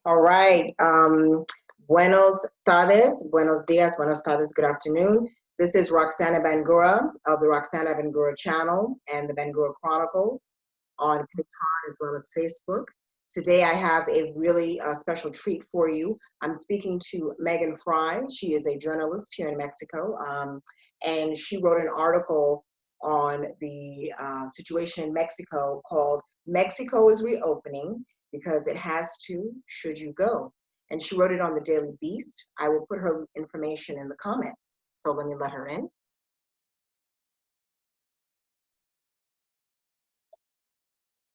All right. Buenos tardes, buenos dias, buenos tardes, good afternoon. This is Roxana Bangura of the Roxana Bangura channel and the Bangura Chronicles on TikTok as well as Facebook. Today I have a really special treat for you. I'm speaking to Megan Frye. She is a journalist here in Mexico, and she wrote an article on the situation in Mexico called Mexico is Reopening because it has to, should you go? And she wrote it on the Daily Beast. I will put her information in the comments. So let me let her in.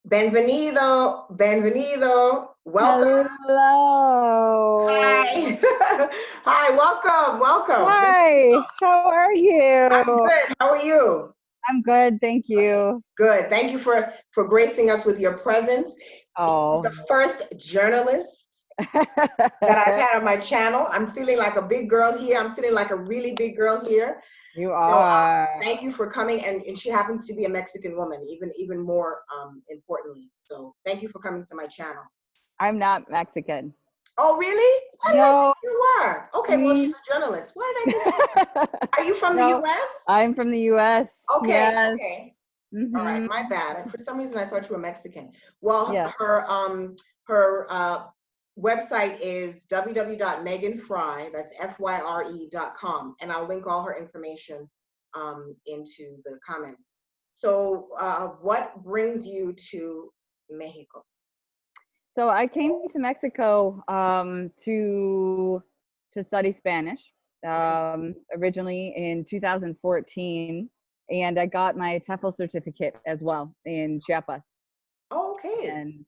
Benvenido, benvenido, welcome. Hello. Hi. Hi, welcome. Hi, how are you? I'm good. How are you? I'm good, thank you. Good. Thank you for gracing us with your presence. Oh. The first journalist that I've had on my channel. I'm feeling like a big girl here. I'm feeling like a really big girl here. You So are. thank you for coming, and she happens to be a Mexican woman, even more importantly. So thank you for coming to my channel. I'm not Mexican. Oh, really? Why did I No. think you were? Okay, well, she's a journalist. Why did I think you were? Are you from the U.S.? I'm from the U.S. Okay, yes. okay. Mm-hmm. All right, my bad. For some reason, I thought you were Mexican. Well, yes. her website is www.meganfrye, that's FYRE.com, and I'll link all her information into the comments. So what brings you to Mexico? So I came to Mexico to study Spanish originally in 2014, and I got my TEFL certificate as well in Chiapas. Oh, okay. And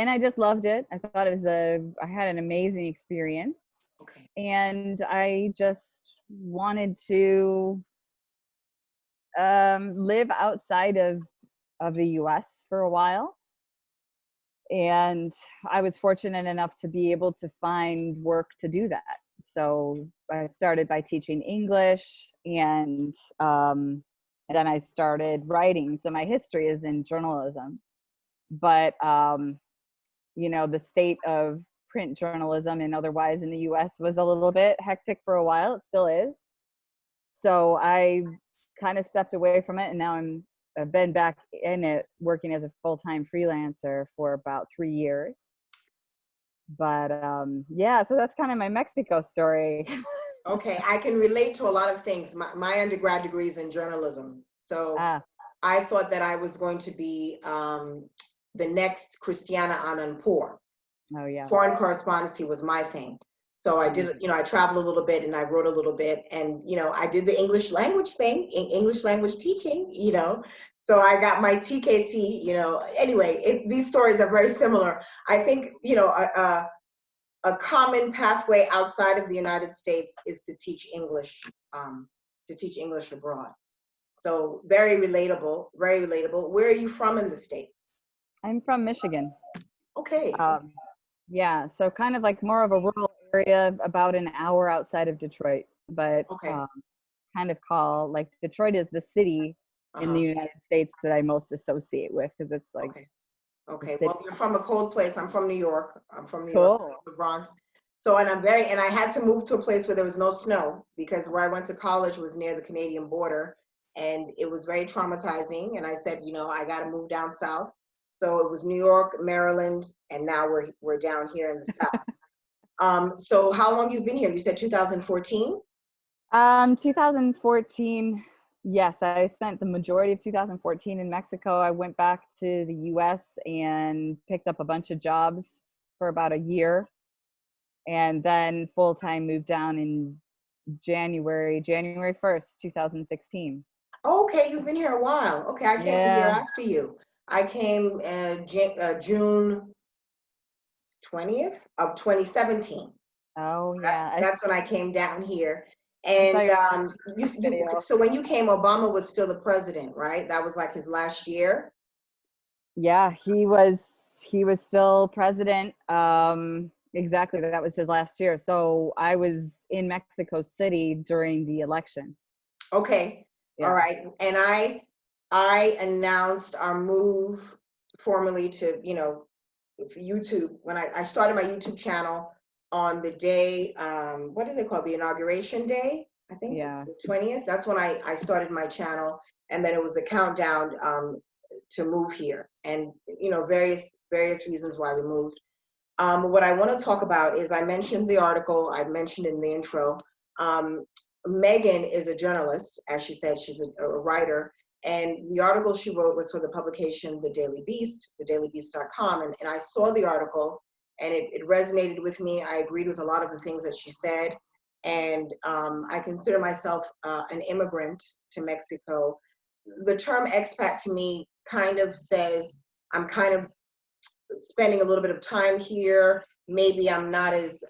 I just loved it. I thought I had an amazing experience. Okay. And I just wanted to live outside of the US for a while. And I was fortunate enough to be able to find work to do that. So I started by teaching English, and then I started writing. So my history is in journalism. But the state of print journalism and otherwise in the US was a little bit hectic for a while. It still is. So I kind of stepped away from it, and now I've been back in it working as a full-time freelancer for about 3 years. But yeah, so that's kind of my Mexico story. Okay, I can relate to a lot of things. My undergrad degree is in journalism. So I thought that I was going to be the next Christiana Anandpour. Oh yeah. Foreign correspondence was my thing. So I did, I traveled a little bit and I wrote a little bit, and, I did the English language thing, English language teaching, so I got my TKT, anyway, these stories are very similar. I think, a common pathway outside of the United States is to teach English abroad. So very relatable, very relatable. Where are you from in the States? I'm from Michigan. Okay. Yeah, so kind of like more of a rural area, about an hour outside of Detroit, but kind of like Detroit is the city in the United States that I most associate with, because it's like Okay. Well, you're from a cold place. I'm from New York. York, the Bronx. So, and I had to move to a place where there was no snow, because where I went to college was near the Canadian border, and it was very traumatizing. And I said, I got to move down south. So it was New York, Maryland, and now we're down here in the south. So how long you've been here? You said 2014? 2014. Yes, I spent the majority of 2014 in Mexico. I went back to the US and picked up a bunch of jobs for about a year, and then full-time moved down in January 1st, 2016. Okay, you've been here a while. Okay, I came a year after you. I came June 20th of 2017. Oh yeah, that's when I came down here. And so when you came, Obama was still the president, right? That was like his last year. Yeah, he was still president. Exactly, that was his last year. So I was in Mexico City during the election. Okay. Yeah. All right. And I announced our move formally to, YouTube, when I started my YouTube channel on the day, what do they call it? The inauguration day, I think, Yeah. the 20th. That's when I started my channel. And then it was a countdown to move here, and various reasons why we moved. What I want to talk about is, I mentioned the article, I mentioned in the intro. Um, Megan is a journalist, as she said, she's a writer. And the article she wrote was for the publication, The Daily Beast, thedailybeast.com. And I saw the article, and it resonated with me. I agreed with a lot of the things that she said. And I consider myself an immigrant to Mexico. The term expat to me kind of says I'm kind of spending a little bit of time here. Maybe I'm not as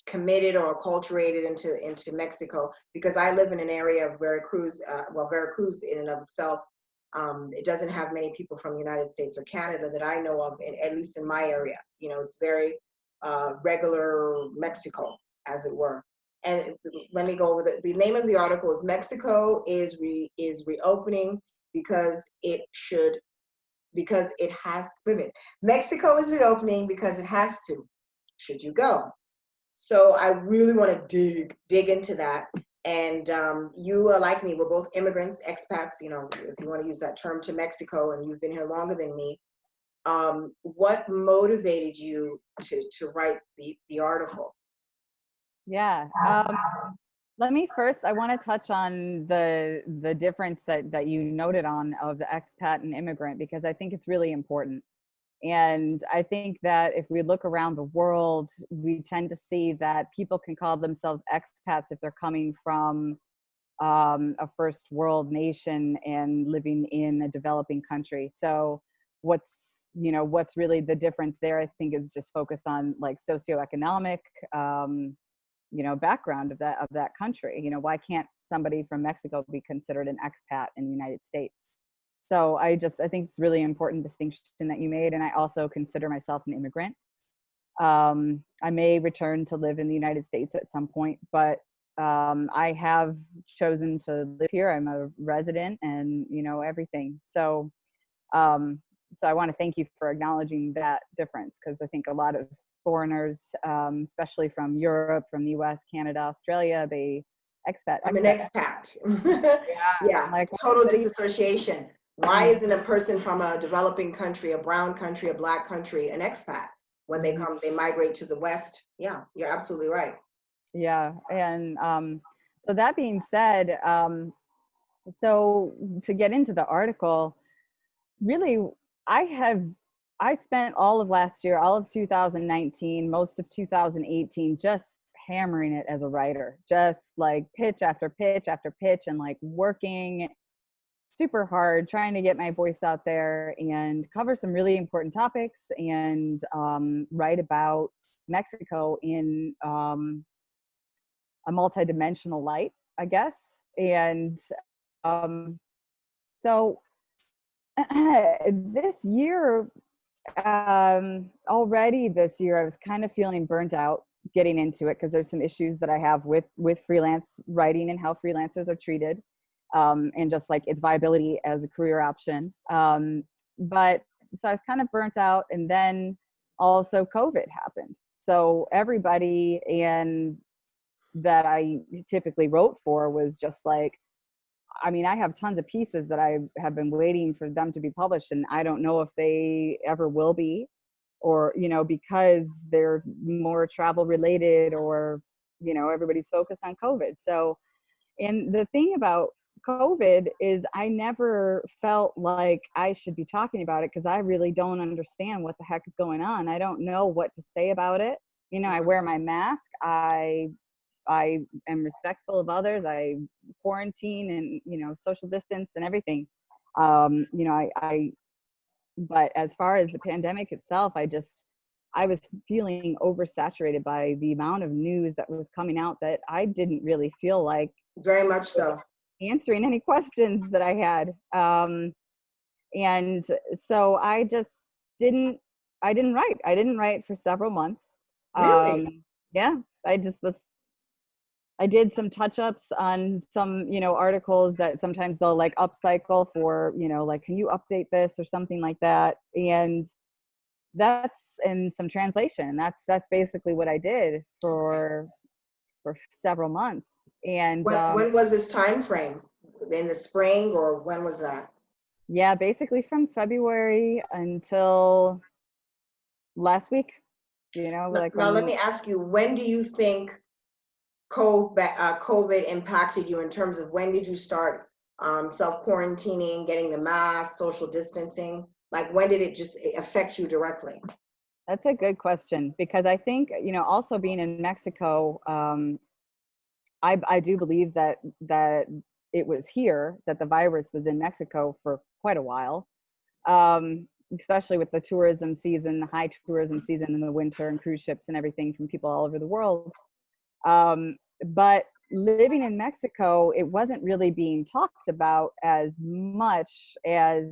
committed or acculturated into Mexico, because I live in an area of Veracruz. Veracruz in and of itself, it doesn't have many people from the United States or Canada that I know of, at least in my area. It's very regular Mexico, as it were. And let me go over the name of the article is Mexico is reopening because it should, because it has, wait a minute. Mexico is reopening because it has to. Should you go? So I really want to dig into that. And you are like me, we're both immigrants, expats, if you want to use that term, to Mexico, and you've been here longer than me. What motivated you to write the article? Yeah. Let me first, I want to touch on the difference that you noted on of the expat and immigrant, because I think it's really important. And I think that if we look around the world, we tend to see that people can call themselves expats if they're coming from a first world nation and living in a developing country. So what's really the difference there, I think, is just focused on like socioeconomic background of that country. Why can't somebody from Mexico be considered an expat in the United States? So I think it's really important distinction that you made. And I also consider myself an immigrant. I may return to live in the United States at some point, but I have chosen to live here. I'm a resident, and everything. So I want to thank you for acknowledging that difference, because I think a lot of foreigners, especially from Europe, from the US, Canada, Australia, they expat. I'm an expat. Yeah, like, total disassociation. Why isn't a person from a developing country, a brown country, a black country, an expat? When they come, they migrate to the West. Yeah, you're absolutely right. Yeah, and so that being said, so to get into the article, really, I spent all of last year, all of 2019, most of 2018, just hammering it as a writer, just like pitch after pitch after pitch, and like working super hard trying to get my voice out there and cover some really important topics, and write about Mexico in a multidimensional light, I guess. And so this year, already this year, I was kind of feeling burnt out getting into it, because there's some issues that I have with freelance writing and how freelancers are treated, and just like its viability as a career option. But so I was kind of burnt out, and then also COVID happened. So everybody and that I typically wrote for was just like, I mean, I have tons of pieces that I have been waiting for them to be published, and I don't know if they ever will be, or, because they're more travel related, or, everybody's focused on COVID. So, and the thing about COVID is I never felt like I should be talking about it, because I really don't understand what the heck is going on. I don't know what to say about it. I wear my mask. I am respectful of others. I quarantine and, social distance and everything. But as far as the pandemic itself, I was feeling oversaturated by the amount of news that was coming out, that I didn't really feel like Very much so answering any questions that I had. And so I just I didn't write. I didn't write for several months. Really? Yeah, I did some touch-ups on some, articles that sometimes they'll like upcycle for, like, can you update this or something like that? And that's in some translation. That's basically what I did for several months. And When was this time frame? In the spring, or when was that? yeah, basically from February until last week, like Now let when me ask you, when do you think COVID impacted you in terms of when did you start self-quarantining, getting the mask, social distancing? Like when did it just affect you directly? that's a good question, because I think, also being in Mexico, I do believe that it was here, that the virus was in Mexico for quite a while, especially with the tourism season, the high tourism season in the winter, and cruise ships and everything from people all over the world. But living in Mexico, it wasn't really being talked about as much as,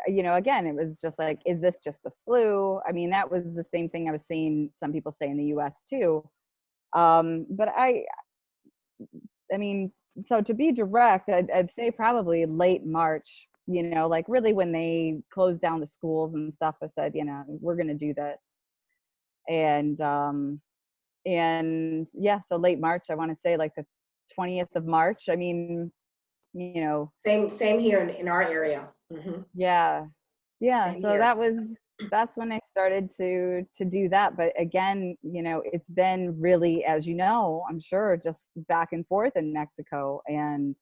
again, it was just like, is this just the flu? I mean, that was the same thing I was seeing some people say in the US too. But I mean, so to be direct, I'd say probably late March, like really when they closed down the schools and stuff, I said, we're going to do this. And yeah, so late March, I want to say like the 20th of March. I mean, Same here in our area. Hmm. yeah, yeah. Same So here. that's when I started to do that. But again, it's been really, as I'm sure, just back and forth in Mexico and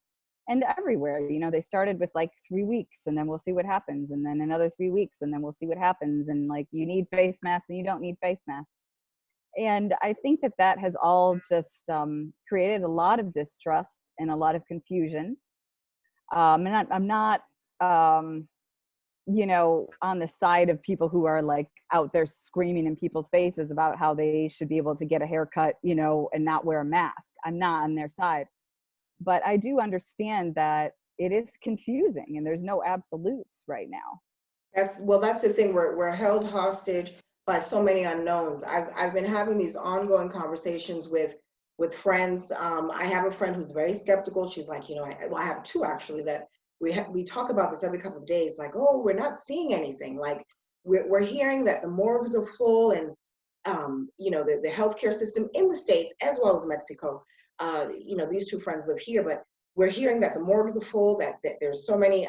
everywhere. They started with like 3 weeks, and then we'll see what happens, and then another 3 weeks, and then we'll see what happens, and like you need face masks and you don't need face masks. And I think that has all just created a lot of distrust and a lot of confusion. And I'm not, on the side of people who are like out there screaming in people's faces about how they should be able to get a haircut, and not wear a mask. I'm not on their side. But I do understand that it is confusing and there's no absolutes right now. That's the thing. We're held hostage by so many unknowns. I've been having these ongoing conversations with friends. I have a friend who's very skeptical. She's like, I have two actually that we talk about this every couple of days. Like, oh, we're not seeing anything. Like, we're hearing that the morgues are full, and the healthcare system in the States as well as Mexico. These two friends live here, but we're hearing that the morgues are full, that there's so many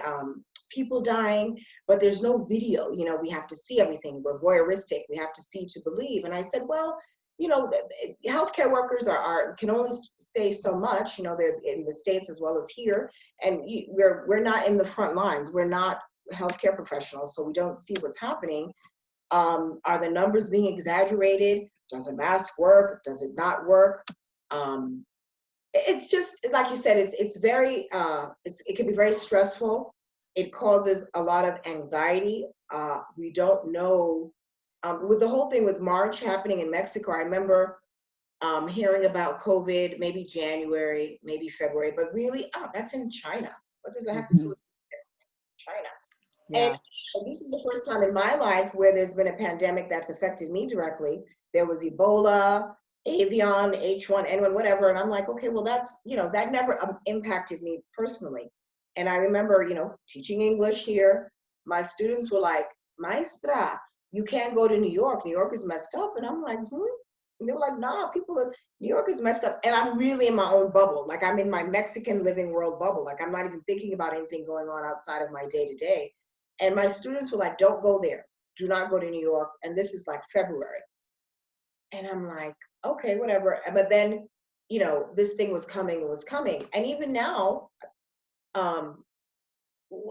people dying, but there's no video. We have to see everything. We're voyeuristic. We have to see to believe. And I said, well, healthcare workers can only say so much. They're in the States as well as here, and we're not in the front lines. We're not healthcare professionals, so we don't see what's happening. Are the numbers being exaggerated? Does a mask work? Does it not work? It's just like you said. It's very it can be very stressful. It causes a lot of anxiety. We don't know. With the whole thing with March happening in Mexico, I remember hearing about COVID maybe January, maybe February, but really, that's in China. What does that have to do with China? And Yeah. this is the first time in my life where there's been a pandemic that's affected me directly. There was Ebola, avian, H1N1, whatever. And I'm like, okay, well, that never impacted me personally. And I remember, teaching English here. My students were like, Maestra, you can't go to New York. New York is messed up. And I'm like, And they were like, nah, New York is messed up. And I'm really in my own bubble. Like, I'm in my Mexican living world bubble. Like, I'm not even thinking about anything going on outside of my day to day. And my students were like, don't go there. Do not go to New York. And this is like February. And I'm like, okay, whatever. But then, this thing was coming. It was coming. And even now,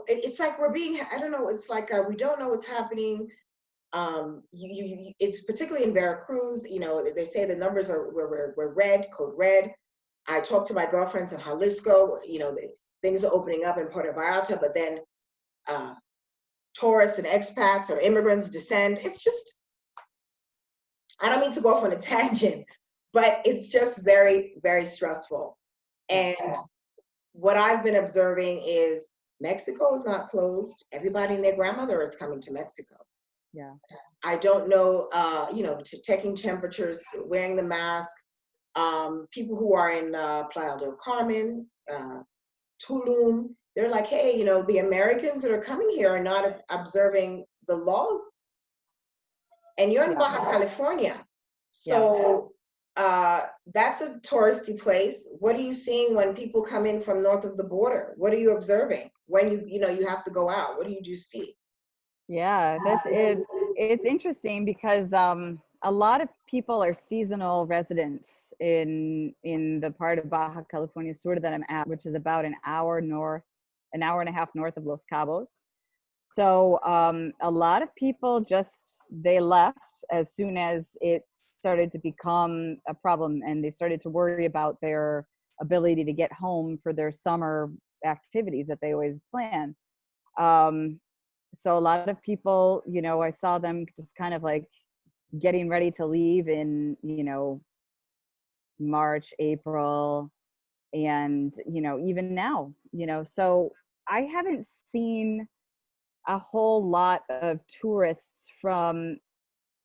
it's like we're being, I don't know, it's like we don't know what's happening. It's particularly in Veracruz, they say the numbers we're red, code red. I talked to my girlfriends in Jalisco, things are opening up in Puerto Vallarta, but then tourists and expats or immigrants descend. It's just, I don't mean to go off on a tangent, but it's just very, very stressful. And what I've been observing is Mexico is not closed. Everybody and their grandmother is coming to Mexico. Yeah. I don't know, taking temperatures, wearing the mask. People who are in Playa del Carmen, Tulum, they're like, hey, the Americans that are coming here are not observing the laws and you're in Yeah. Baja California. Yeah. So that's a touristy place. What are you seeing when people come in from north of the border? What are you observing when you have to go out? What do you see? Yeah, it's interesting because a lot of people are seasonal residents in the part of Baja California Sur that I'm at, which is about an hour and a half north of Los Cabos. So a lot of people just they left as soon as it started to become a problem, and they started to worry about their ability to get home for their summer activities that they always plan. Um, so a lot of people, I saw them just kind of like getting ready to leave in, March, April, and, even now, so I haven't seen a whole lot of tourists from,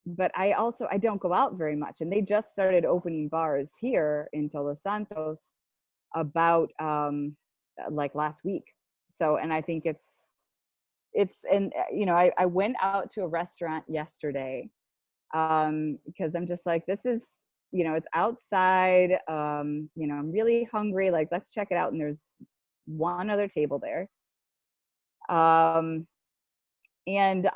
but I don't go out very much. And they just started opening bars here in Todos Santos about like last week. So, and I think and I went out to a restaurant yesterday because I'm just like, this is, it's outside, I'm really hungry, like let's check it out. And there's one other table there. And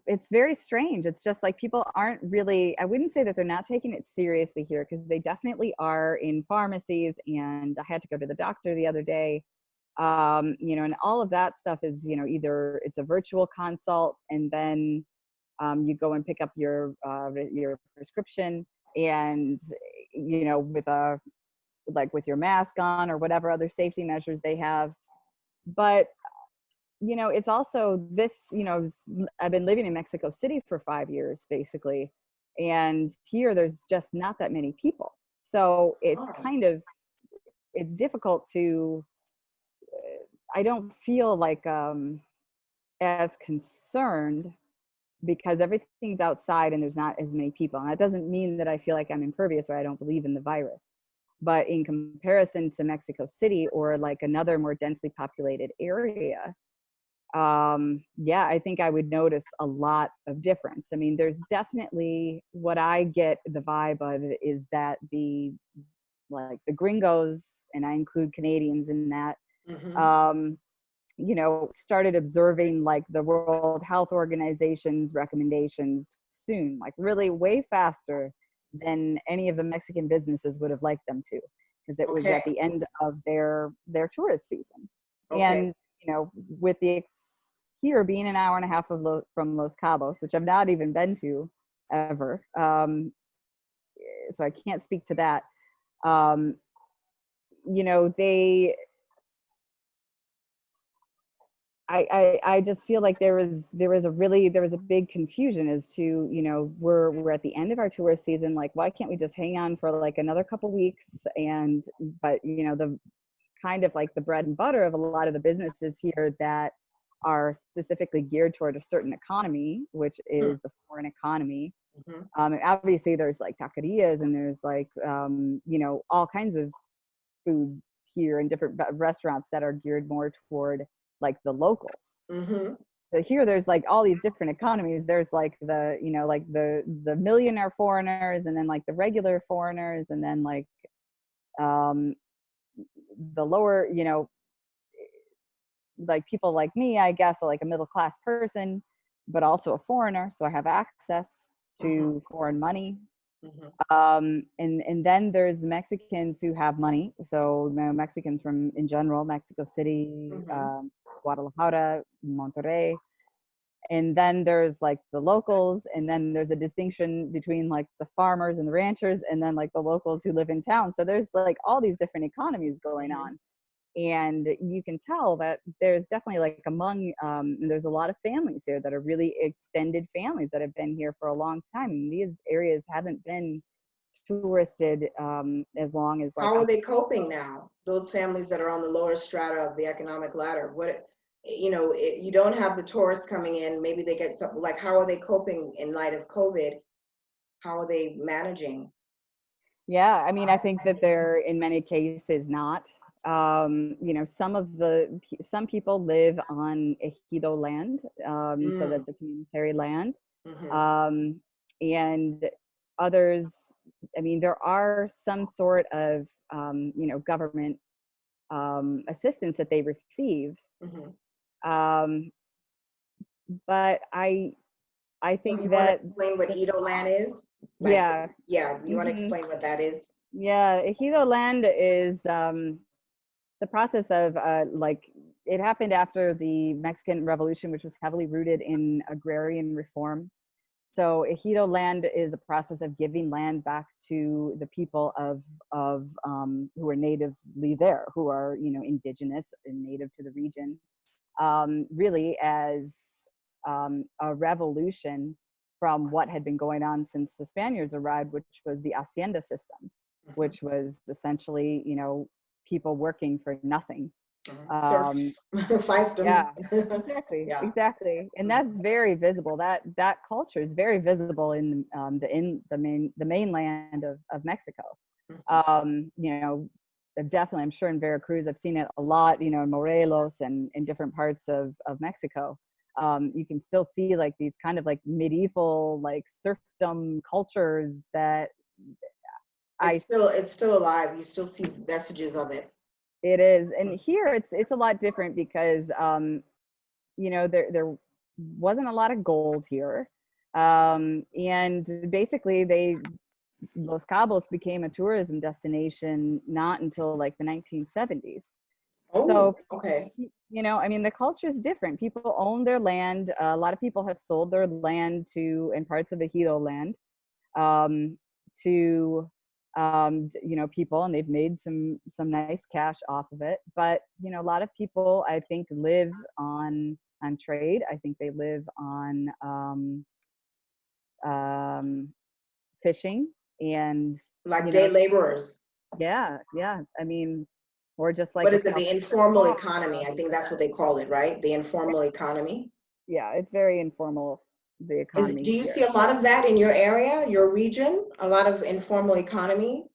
it's very strange. It's just like people aren't really, I wouldn't say that they're not taking it seriously here, because they definitely are in pharmacies. And I had to go to the doctor the other day. And all of that stuff is, either it's a virtual consult, and then you go and pick up your prescription, and with your mask on or whatever other safety measures they have. But it's also this, I've been living in Mexico City for 5 years, basically. And here there's just not that many people. So it's it's difficult to, I don't feel like as concerned, because everything's outside and there's not as many people. And that doesn't mean that I feel like I'm impervious or I don't believe in the virus. But in comparison to Mexico City or like another more densely populated area, I think I would notice a lot of difference. I mean, there's definitely, what I get the vibe of is that the gringos, and I include Canadians in that, started observing like the World Health Organization's recommendations soon, like really way faster than any of the Mexican businesses would have liked them to, because it was at the end of their tourist season. And with the here being an hour and a half from Los Cabos, which I've not even been to ever, so I can't speak to that. I just feel like there was a big confusion as to, we're at the end of our tourist season, like why can't we just hang on for like another couple weeks? But the kind of like the bread and butter of a lot of the businesses here that are specifically geared toward a certain economy, which is the foreign economy. Obviously there's like taquerias, and there's like all kinds of food here, and different restaurants that are geared more toward like the locals. So here there's like all these different economies. There's like the the millionaire foreigners, and then like the regular foreigners, and then like the lower, like people like me, I guess, or like a middle class person, but also a foreigner, so I have access to foreign money. And then there's the Mexicans who have money. So Mexicans from, in general, Mexico City, Guadalajara, Monterrey. And then there's like the locals, and then there's a distinction between like the farmers and the ranchers, and then like the locals who live in town. So there's like all these different economies going on. And you can tell that there's definitely like there's a lot of families here that are really extended families that have been here for a long time. And these areas haven't been touristed as long as like. How are they coping now? Those families that are on the lower strata of the economic ladder, you don't have the tourists coming in, maybe they get something, like how are they coping in light of COVID? How are they managing? Yeah, I mean, I think that they're in many cases not. Some people live on ejido land, so that's a communitary land. Mm-hmm. And others, I mean, there are some sort of, government assistance that they receive. Mm-hmm. Um, but I So think you want to that, explain what Edo land is? Like, yeah. yeah, you want to Hmm. explain what that is? Yeah, ejido land is the process of it happened after the Mexican Revolution, which was heavily rooted in agrarian reform. So ejido land is a process of giving land back to the people of who are natively there, who are indigenous and native to the region, really as a revolution from what had been going on since the Spaniards arrived, which was the hacienda system, Mm-hmm. which was essentially people working for nothing. Mm-hmm. Um, Serfs, fiefdoms. yeah, exactly, Yeah. exactly, and Mm-hmm. that's very visible. That culture is very visible in the mainland of Mexico. Mm-hmm. Definitely, I'm sure in Veracruz, I've seen it a lot. In Morelos and in different parts of Mexico, you can still see like these kind of like medieval like serfdom cultures that I It's still alive. You still see vestiges of it. it is, and here it's a lot different because there wasn't a lot of gold here, and basically they Los Cabos became a tourism destination not until like the 1970s. Oh, So okay. I mean, the culture is different. People own their land. A lot of people have sold their land to in parts of the Ejido land um, to people, and they've made some nice cash off of it. But a lot of people, I think, live on trade. I think they live on um, fishing and Like you day know laborers. yeah, I mean, or just like What a is it? The self-employed informal economy. farmer. I think that's what they call it, right? The informal economy. Yeah, it's very informal, the Do economy you see here. a lot of that in your area, your region? A lot of informal economy?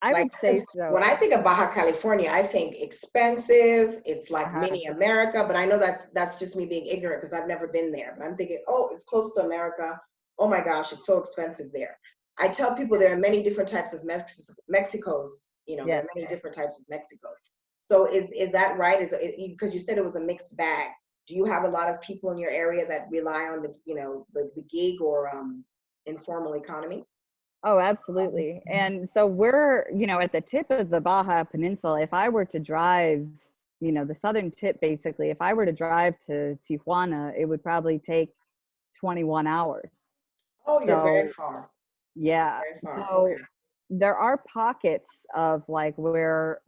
I Like, would because say when so. I think of Baja California, I think expensive. It's like Uh-huh. mini America, but I know that's just me being ignorant because I've never been there. But I'm thinking, oh, it's close to America. Oh my gosh, it's so expensive there. I tell people there are many different types of Mexicos. There are Yes. many different types of Mexicos. So is that right? Because you said it was a mixed bag. Do you have a lot of people in your area that rely on the gig or informal economy? Oh, absolutely. And so we're, at the tip of the Baja Peninsula. If I were to drive, the southern tip, basically, if I were to drive to Tijuana, it would probably take 21 hours. Oh, you're very So, far. yeah. Very far. Okay. So there are pockets of like where,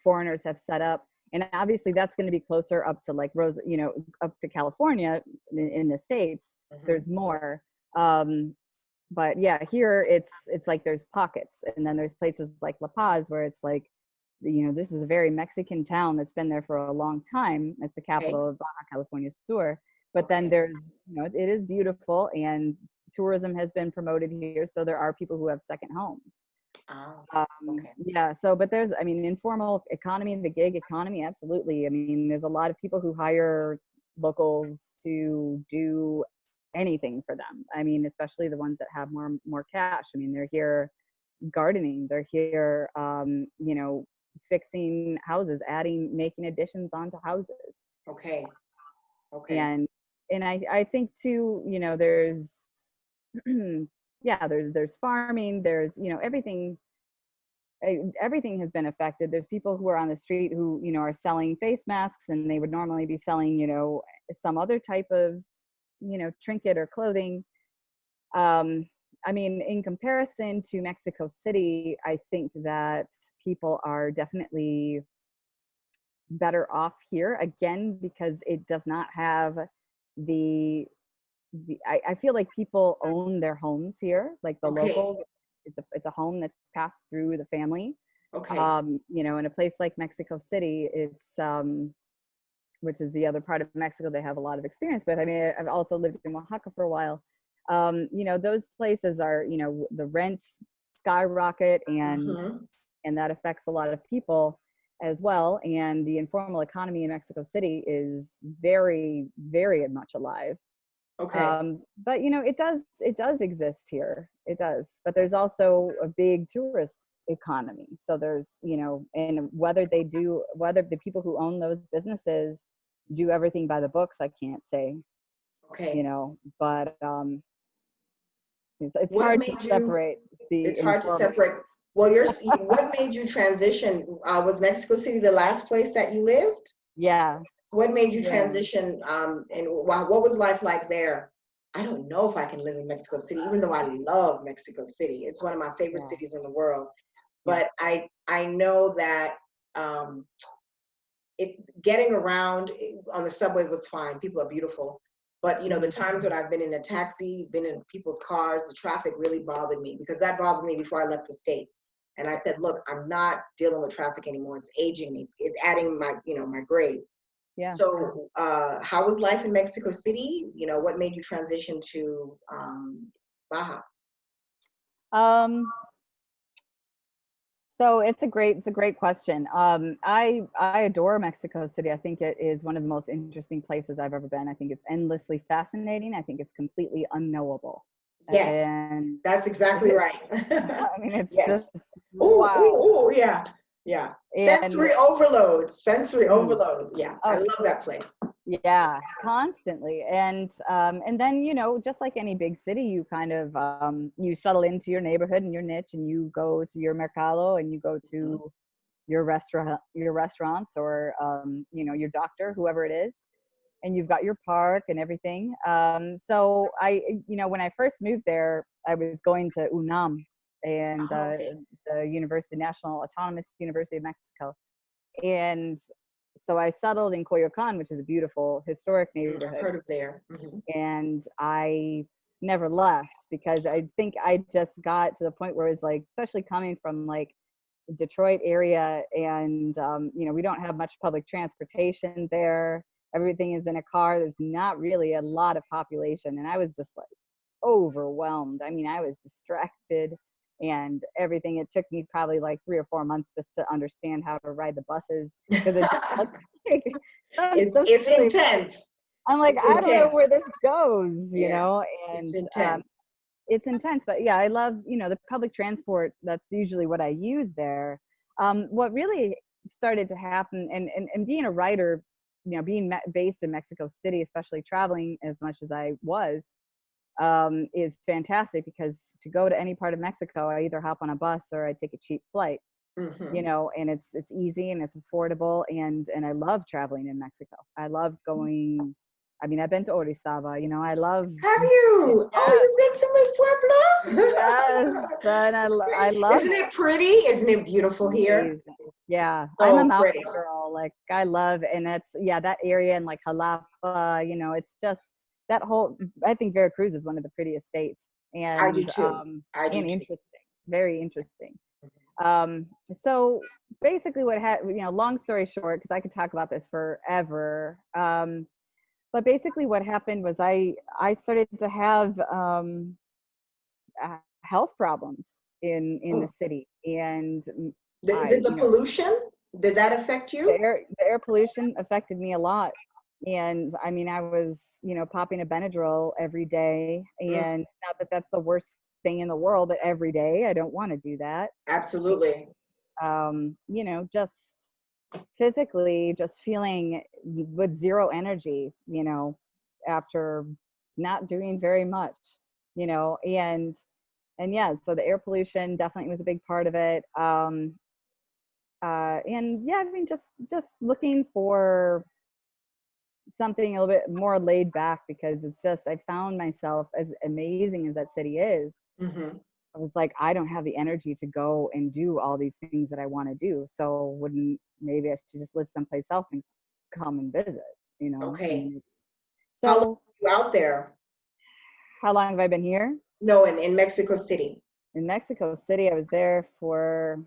foreigners have set up. And obviously that's going to be closer up to like up to California in the States. Mhm. There's more. Um, but yeah, here it's like there's pockets, and then there's places like La Paz where it's like, this is a very Mexican town that's been there for a long time. It's the Okay. capital of Baja California Sur. But then Okay. there's, it is beautiful, and tourism has been promoted here, so there are people who have second homes. Ah, okay. Yeah, so but there's, I mean, informal economy, the gig economy, absolutely. I mean, there's a lot of people who hire locals to do anything for them. I mean, especially the ones that have more cash. I mean, they're here gardening, they're here fixing houses, making additions onto houses. Okay. Okay. And I think too, there's yeah, there's farming, there's everything has been affected. There's people who are on the street who are selling face masks, and they would normally be selling some other type of trinket or clothing. um I mean, in comparison to Mexico City, I think that people are definitely better off here, again, because it does not have the I feel like people own their homes here, like the Okay. locals. It's a home that's passed through the family. Okay. In a place like Mexico City, it's which is the other part of Mexico they have a lot of experience with. I mean, I've also lived in Oaxaca for a while. Those places are, the rents skyrocket, Mm-hmm. and that affects a lot of people as well. And the informal economy in Mexico City is very, very much alive. Okay. But it does exist here. It does. But there's also a big tourist economy. So there's, and whether the people who own those businesses do everything by the books, I can't say, Okay. but it's What hard to made you, separate the it's hard to informal. separate. Well, what made you transition? Was Mexico City the last place that you lived? Yeah, What made you yeah, transition, and what was life like there? I don't know if I can live in Mexico City, even though I love Mexico City. It's one of my favorite yeah, cities in the world. yeah. But I know that um, getting around on the subway was fine. People are beautiful. But the Mhm. times when I've been in a taxi, been in people's cars, the traffic really bothered me, because that bothered me before I left the States. And I said, look, I'm not dealing with traffic anymore. It's aging me. It's adding my grades. Yeah. So how was life in Mexico City? What made you transition to Baja? Um, So it's a great question. I adore Mexico City. I think it is one of the most interesting places I've ever been. I think it's endlessly fascinating. I think it's completely unknowable, Yes, and that's exactly it's, right. I mean, it's just Yes. Ooh, wow. ooh, ooh, yeah, yeah. And Sensory overload, sensory mm, overload. Yeah, I oh love that place. yeah, constantly. And then just like any big city, you kind of you settle into your neighborhood and your niche, and you go to your mercado, and you go Mhm. to your restaurants, or your doctor, whoever it is, and you've got your park and everything. So when I first moved there, I was going to UNAM, and Oh, okay. the National Autonomous University of Mexico. And so I settled in Coyoacan, which is a beautiful historic I've neighborhood, heard of there. Hmm. and I never left, because I think I just got to the point where it's like, especially coming from like Detroit area, and we don't have much public transportation there. Everything is in a car. There's not really a lot of population, and I was just like overwhelmed. I mean, I was distracted and everything. It took me probably like 3 or 4 months just to understand how to ride the buses, because it just looked like sounds so It's silly. intense. I'm like, It's I don't know intense. where this goes, Yeah, it's and intense. it's intense. But yeah, I love, the public transport. That's usually what I use there. What really started to happen, and being a writer, being based in Mexico City, especially traveling as much as I was, is fantastic, because to go to any part of Mexico, I either hop on a bus or I take a cheap flight, Hmm. and it's easy and it's affordable, and I love traveling in Mexico. I love going. I mean, I've been to Orizaba. I love. Have you? Yeah, Oh, you've been to my yes, and I love Isn't it. it pretty? Isn't it beautiful here? Amazing. Yeah, I'm a So mountain pretty. girl. Like, I love, and that's, yeah, that area, and like Jalapa. It's just that whole. I think Veracruz is one of the prettiest states, I do and too. I do too. interesting, very interesting. So basically, long story short, because I could talk about this forever. But basically, what happened was I started to have health problems in the Oh, city, and is I it the pollution? Did that affect you? the air pollution affected me a lot. And I mean, I was popping a Benadryl every day, Mm, and not that that's the worst thing in the world, but every day I don't want to do that. absolutely. Just physically, just feeling with zero energy, after not doing very much, and yeah, so the air pollution definitely was a big part of it. And yeah, I mean, just looking for something a little bit more laid back, because it's just, I found myself, as amazing as that city is, Hmm. I was like, I don't have the energy to go and do all these things that I want to do. So wouldn't maybe I should just live someplace else and come and visit, Okay. And How long so were you out there? how long have I been here? No, in Mexico City. In Mexico City, I was there for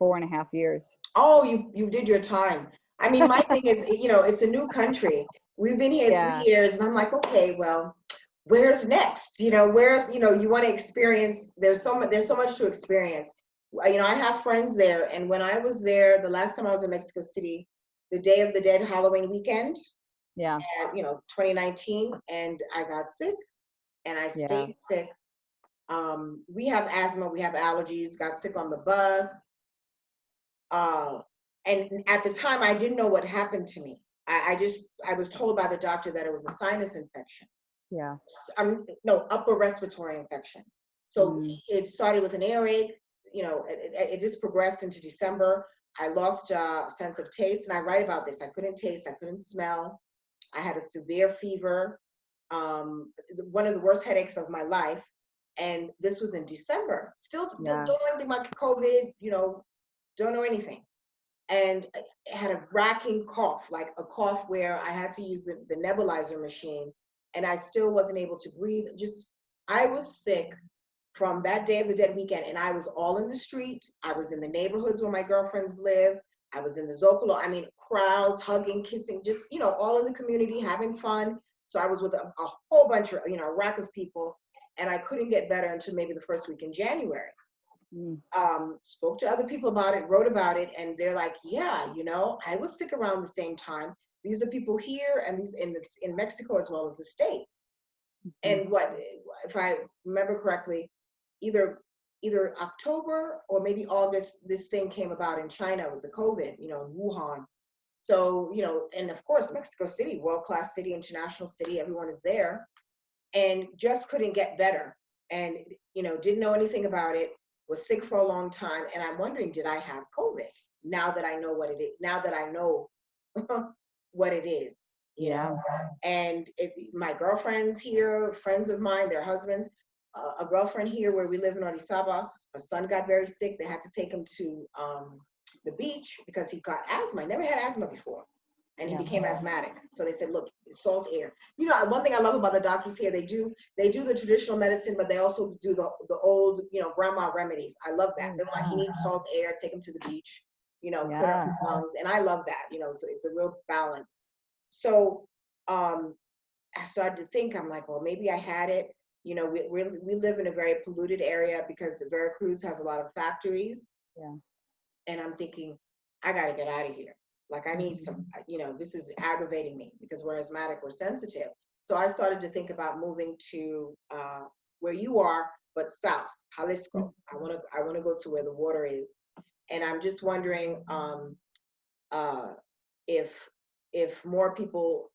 4.5 years. Oh, you did your time. I mean, my thing is, it's a new country. We've been here three Yeah. years, and I'm like, okay, well, where's next? You want to experience. There's so much to experience. I have friends there, and when I was there, the last time I was in Mexico City, the Day of the Dead Halloween weekend, Yeah. and 2019, and I got sick, and I Yeah. stayed sick. We have asthma, we have allergies. Got sick on the bus, uh, and at the time, I didn't know what happened to me. I was told by the doctor that it was a sinus infection. Yeah. No, upper respiratory infection. So Mm. it started with an earache. It just progressed into December. I lost sense of taste, and I write about this. I couldn't taste, I couldn't smell. I had a severe fever, one of the worst headaches of my life. And this was in December. Still don't Yeah. know anything about COVID, don't know anything. And I had a racking cough, like a cough where I had to use the nebulizer machine, and I still wasn't able to breathe. I was sick from that Day of the Dead weekend, and I was all in the street. I was in the neighborhoods where my girlfriends live. I was in the Zocalo. I mean, crowds, hugging, kissing, just, all in the community, having fun. So I was with a whole bunch of, a rack of people, and I couldn't get better until maybe the first week in January. Mm. Spoke to other people about it, wrote about it, and they're like, yeah, I was sick around the same time. These are people here, and these in Mexico as well as the States. Mm. And what, if I remember correctly, either October or maybe August, this thing came about in China with the COVID, in Wuhan. So, and of course, Mexico City, world-class city, international city, everyone is there, and just couldn't get better. And, didn't know anything about it, was sick for a long time. And I'm wondering, did I have COVID? Now that I know what it is, now that I know what it is, Yeah. And my girlfriends here, friends of mine, their husbands, a girlfriend here where we live in Orizaba, a son got very sick. They had to take him to the beach because he got asthma. I never had asthma before. And he Yeah. became asthmatic. So they said, look, salt air. One thing I love about the doctors here, they do the traditional medicine, but they also do the old, grandma remedies. I love that. They're like, he needs salt air, take him to the beach, clear up Yeah. his lungs. And I love that. It's a real balance. So I started to think, I'm like, well, maybe I had it. We live in a very polluted area because Veracruz has a lot of factories. Yeah. And I'm thinking, I got to get out of here. Like, I need some, this is aggravating me because we're asthmatic, we're sensitive. So I started to think about moving to where you are, but south, Jalisco. I want to go to where the water is. And I'm just wondering if more people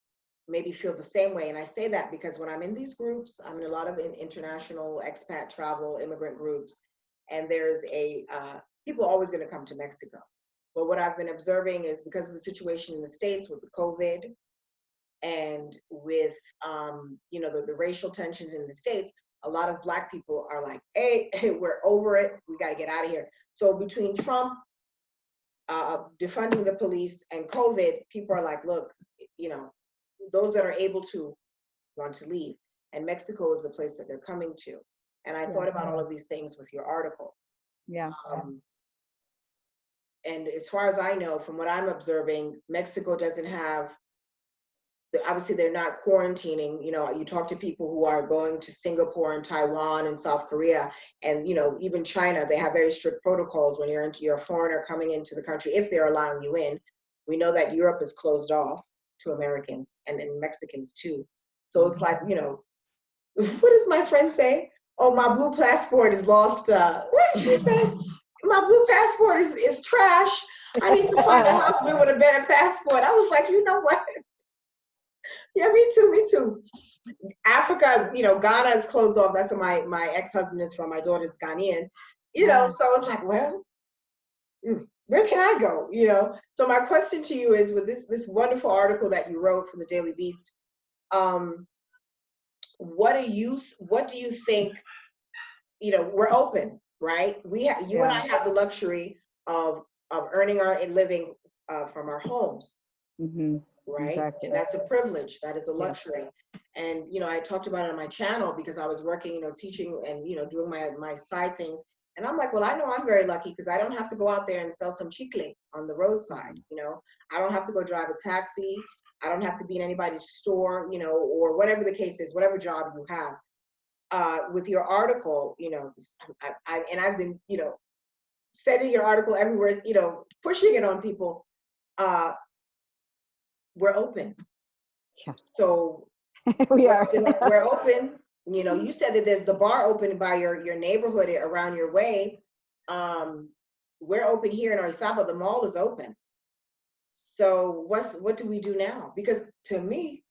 maybe feel the same way. And I say that because when I'm in these groups, I'm in a lot of international expat travel immigrant groups, and there's people are always going to come to Mexico. But what I've been observing is because of the situation in the States with the COVID and with, the racial tensions in the States, a lot of Black people are like, hey, we're over it. We got to get out of here. So between Trump defunding the police and COVID, people are like, look, those that are able to want to leave. And Mexico is the place that they're coming to. And I thought about all of these things with your article. Yeah. And as far as I know, from what I'm observing, Mexico doesn't have, obviously they're not quarantining. You talk to people who are going to Singapore and Taiwan and South Korea, and even China, they have very strict protocols when you're a foreigner coming into the country, if they're allowing you in. We know that Europe is closed off to Americans and Mexicans too. So it's like, what does my friend say? Oh, my blue passport is lost. What did she say? My blue passport is trash. I need to find a husband with a better passport. I was like, you know what? Yeah, me too. Africa, Ghana is closed off. That's where my ex-husband is from. My daughter's Ghanaian. So it's like, well, where can I go? So my question to you is, with this wonderful article that you wrote from the Daily Beast, what do you think? We're open, right? You and I have the luxury of earning our living from our homes, right? Exactly. And that's a privilege. That is a luxury. And I talked about it on my channel because I was working, teaching and doing my side things. And I'm like, well, I know I'm very lucky because I don't have to go out there and sell some chicle on the roadside. I don't have to go drive a taxi. I don't have to be in anybody's store, or whatever the case is, whatever job you have. With your article, I've been, sending your article everywhere, pushing it on people. We're open. Yeah. So We are. we're open. You know, you said that there's the bar open by your neighborhood around your way. We're open here in Orizaba. The mall is open. So what do we do now? Because to me,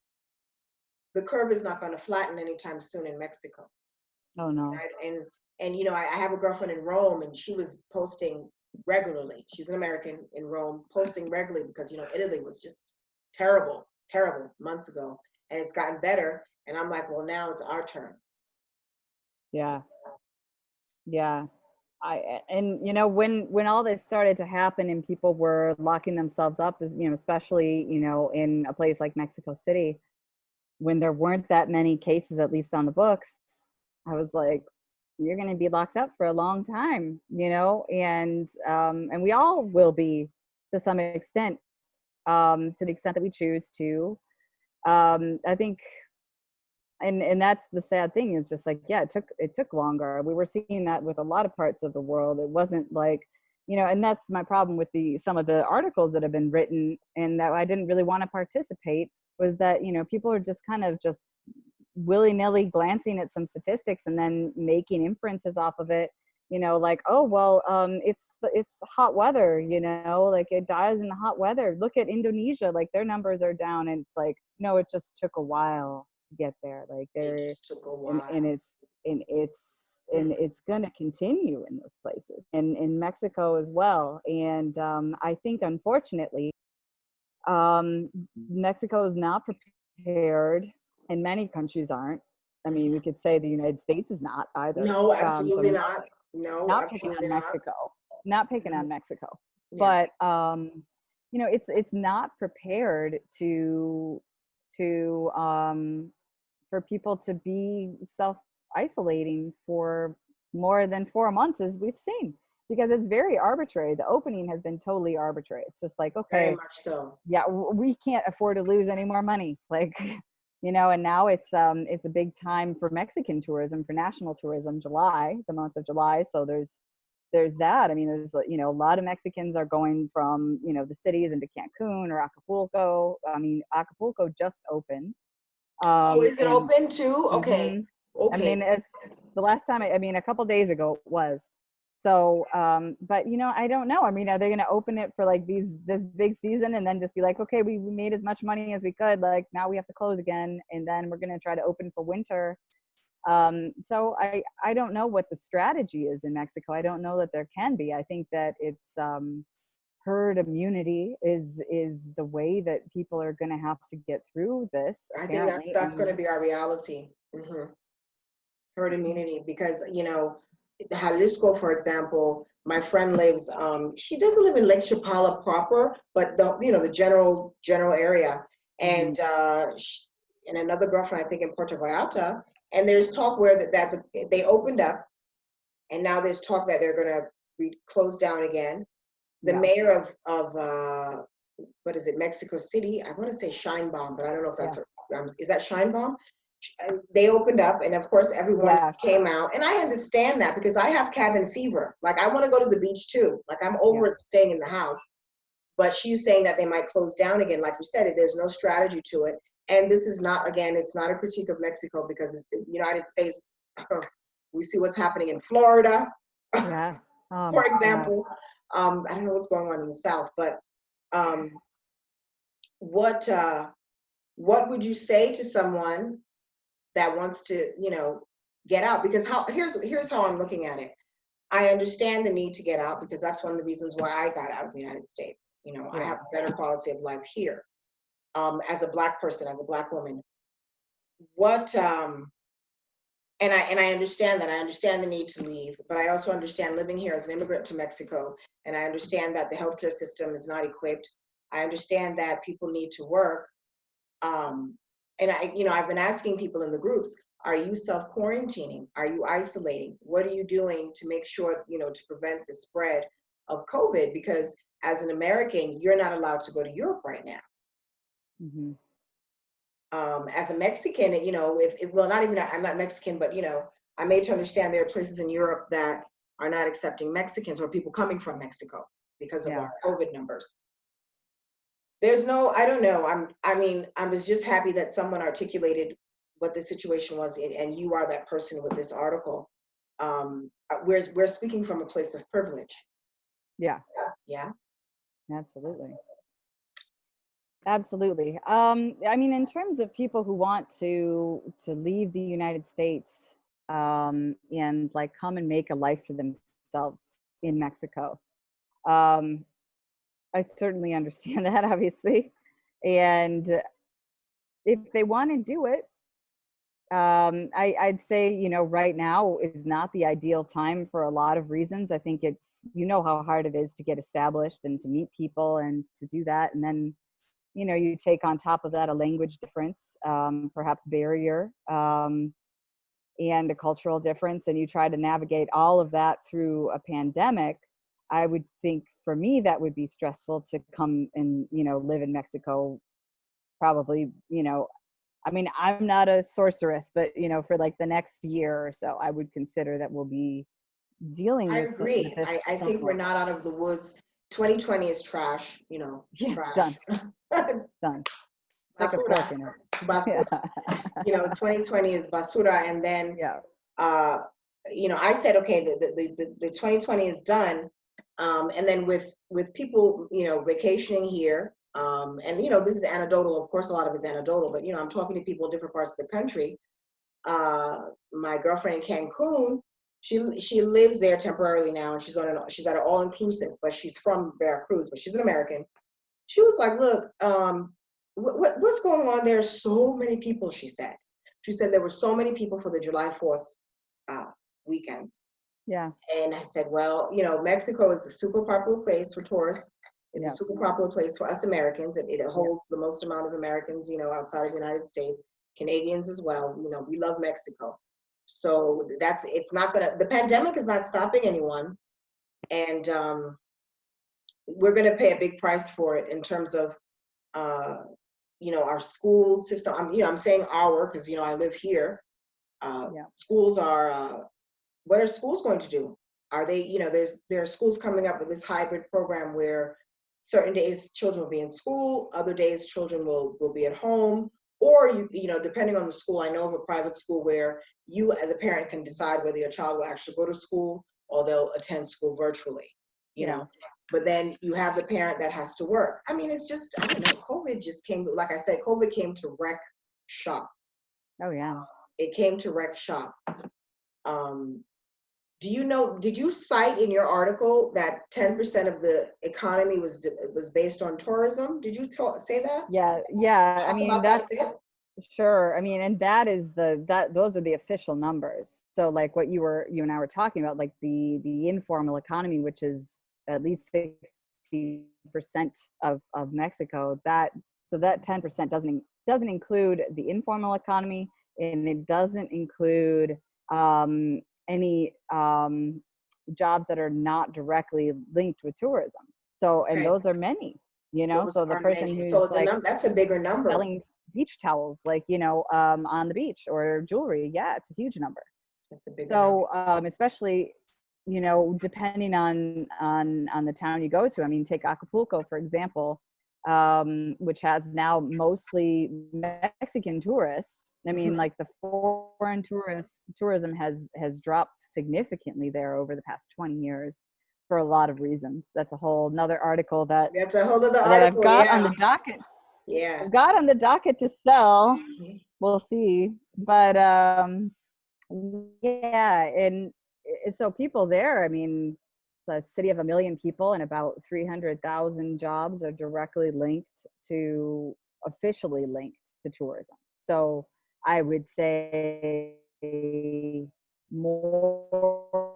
the curve is not going to flatten anytime soon in Mexico. Oh no. Right? And you know, I have a girlfriend in Rome, and she was posting regularly. She's an American in Rome, posting regularly because you know Italy was just terrible, terrible months ago, and it's gotten better. And I'm like, well, now it's our turn. Yeah. Yeah. And you know, when all this started to happen and people were locking themselves up, as you know, especially, you know, in a place like Mexico City, when there weren't that many cases, at least on the books, I was like, you're going to be locked up for a long time, you know, and we all will be to some extent, to the extent that we choose to. I think, and that's the sad thing, is just like, yeah, it took longer. We were seeing that with a lot of parts of the world. It wasn't like, you know, and that's my problem with some of the articles that have been written and that I didn't really want to participate, was that, you know, people are just kind of just willy-nilly glancing at some statistics and then making inferences off of it, you know, like, oh well, it's hot weather, you know, like it dies in the hot weather. Look at Indonesia, like their numbers are down. And it's like, no, it just took a while to get there. Like It they're just took a while. and it's going to continue in those places, and in Mexico as well. And I think, unfortunately, Mexico is not prepared, and many countries aren't. I mean, we could say the United States is not either. No, So absolutely I'm not. No, not picking absolutely on not. Mexico, not picking on Mexico, Yeah. but you know, it's not prepared to for people to be self isolating for more than 4 months, as we've seen, because it's very arbitrary. The opening has been totally arbitrary. It's just like, Very okay, much so. yeah, we can't afford to lose any more money, like, you know. And now it's a big time for Mexican tourism, for national tourism, July, the month of July. So there's that. I mean, there's, you know, a lot of Mexicans are going from, you know, the cities into Cancun or Acapulco. I mean, Acapulco just opened. Oh, is it And open too? Okay. I mean, Okay. as the last time, I mean, a couple days ago it was. So, but you know, I don't know. I mean, are they going to open it for like this big season and then just be like, okay, we made as much money as we could. Like now we have to close again, and then we're going to try to open for winter. So I don't know what the strategy is in Mexico. I don't know that there can be. I think that it's herd immunity is the way that people are going to have to get through this. I think Apparently, I that's going to mean, be our reality. Herd immunity, because you know, Jalisco, for example, my friend lives. She doesn't live in Lake Chapala proper, but the you know the general area, and and another girlfriend I think in Puerto Vallarta, and there's talk where they opened up, and now there's talk that they're going to be closed down again. The yeah, mayor of what is it, Mexico City? I want to say Scheinbaum, but I don't know if yeah, that's is that Scheinbaum? They opened up, and of course everyone yeah, came out, and I understand that because I have cabin fever. Like I want to go to the beach too. Like I'm over yeah, it staying in the house. But she's saying that they might close down again. Like you said, there's no strategy to it. And this is not, again, it's not a critique of Mexico, because it's the United States. We see what's happening in Florida, yeah. Oh for my God. example. I don't know what's going on in the South, but um, what what would you say to someone that wants to, you know, get out? Because here's how I'm looking at it. I understand the need to get out, because that's one of the reasons why I got out of the United States. You know, I Yeah. have a better quality of life here, as a Black person, as a Black woman. What and I understand that. I understand the need to leave, but I also understand living here as an immigrant to Mexico, and I understand that the healthcare system is not equipped. I understand that people need to work. Um, and you know, I've been asking people in the groups, are you self-quarantining? Are you isolating? What are you doing to make sure, you know, to prevent the spread of COVID? Because as an American, you're not allowed to go to Europe right now. Hmm. As a Mexican, you know, well, not even, I'm not Mexican, but, you know, I'm made to understand there are places in Europe that are not accepting Mexicans or people coming from Mexico because of Yeah. our COVID numbers. There's no, I don't know. I mean, I was just happy that someone articulated what the situation was, and you are that person with this article. We're speaking from a place of privilege. Yeah, Yeah. absolutely. Absolutely. I mean, in terms of people who want to leave the United States, and like come and make a life for themselves in Mexico, um, I certainly understand that, obviously. And if they want to do it, I'd say, you know, right now is not the ideal time for a lot of reasons. I think it's, you know, how hard it is to get established and to meet people and to do that. And then, you know, you take on top of that a language difference, perhaps barrier, and a cultural difference, and you try to navigate all of that through a pandemic. I would think for me that would be stressful to come and, you know, live in Mexico, probably, you know, I mean, I'm not a sorceress, but, you know, for like the next year or so, I would consider that we'll be dealing I with, with agree. this I think we're somewhat. not out of the woods. 2020 is trash, you know, Yeah, it's trash. done. Done. Stick a Basura, fork in it. basura. Yeah. You know, 2020 is basura. And then, Yeah. uh, you know, I said, okay, the 2020 is done. And then with people, you know, vacationing here, and, you know, this is anecdotal. Of course, a lot of it's anecdotal, but, you know, I'm talking to people in different parts of the country. My girlfriend in Cancun, she lives there temporarily now, and she's at an all inclusive, but she's from Veracruz, but she's an American. She was like, look, what's going on? There's so many people. She said there were so many people for the July 4th uh, weekend. Yeah. And I said, well, you know, Mexico is a super popular place for tourists. It's a Yeah. super popular place for us Americans. It Yeah. holds the most amount of Americans, you know, outside of the United States, Canadians as well. You know, we love Mexico. So it's not gonna, the pandemic is not stopping anyone. And we're gonna pay a big price for it in terms of, uh, you know, our school system. I'm saying our, because, you know, I live here. Yeah. Schools are, what are schools going to do? Are they, you know, there are schools coming up with this hybrid program where certain days children will be in school, other days children will be at home, or you know, depending on the school. I know of a private school where you as a parent can decide whether your child will actually go to school or they'll attend school virtually, you Yeah. know. But then you have the parent that has to work. I mean, it's just, I don't know, COVID just came, like I said, COVID came to wreck shop. Oh, yeah. It came to wreck shop. Um, do you know, did you cite in your article that 10% of the economy was based on tourism? Did you say that? Yeah. Yeah. I Talk mean, about that a that's bit? sure. I mean, and that is those are the official numbers. So like what you and I were talking about, like the informal economy, which is at least 60% of Mexico, that 10% doesn't include the informal economy, and it doesn't include any jobs that are not directly linked with tourism. So, and Okay, those are many, you know, those so the are person many. So who's the like that's a bigger number. selling beach towels, like, you know, on the beach, or jewelry, yeah, it's a huge number. That's a bigger number. So especially, you know, depending on the town you go to. I mean, take Acapulco for example, which has now mostly Mexican tourists. I mean, like the foreign tourism has dropped significantly there over the past 20 years for a lot of reasons. That's a whole another article That's a whole other that I've article. got on Yeah, the docket. yeah. I've got on the docket to sell. Mhm. We'll see. But yeah, and so people there, I mean, the city of 1 million people and about 300,000 jobs are directly linked to, officially linked to tourism. So I would say more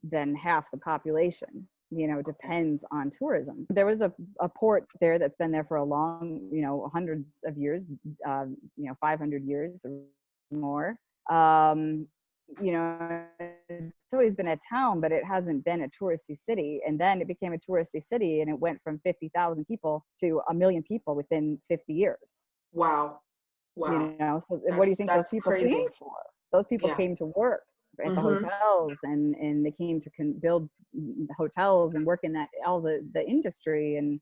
than half the population, you know, depends on tourism. There was a port there that's been there for a long, you know, hundreds of years, you know, 500 years or more. You know, it's always been a town, but it hasn't been a touristy city. And then it became a touristy city, and it went from 50,000 people to 1 million people within 50 years. Wow, You wow. know, so what do you think those That's people crazy. came for? Those people Yeah. came to work at the Mm-hmm. hotels, and they came to build hotels and work in that all the industry, and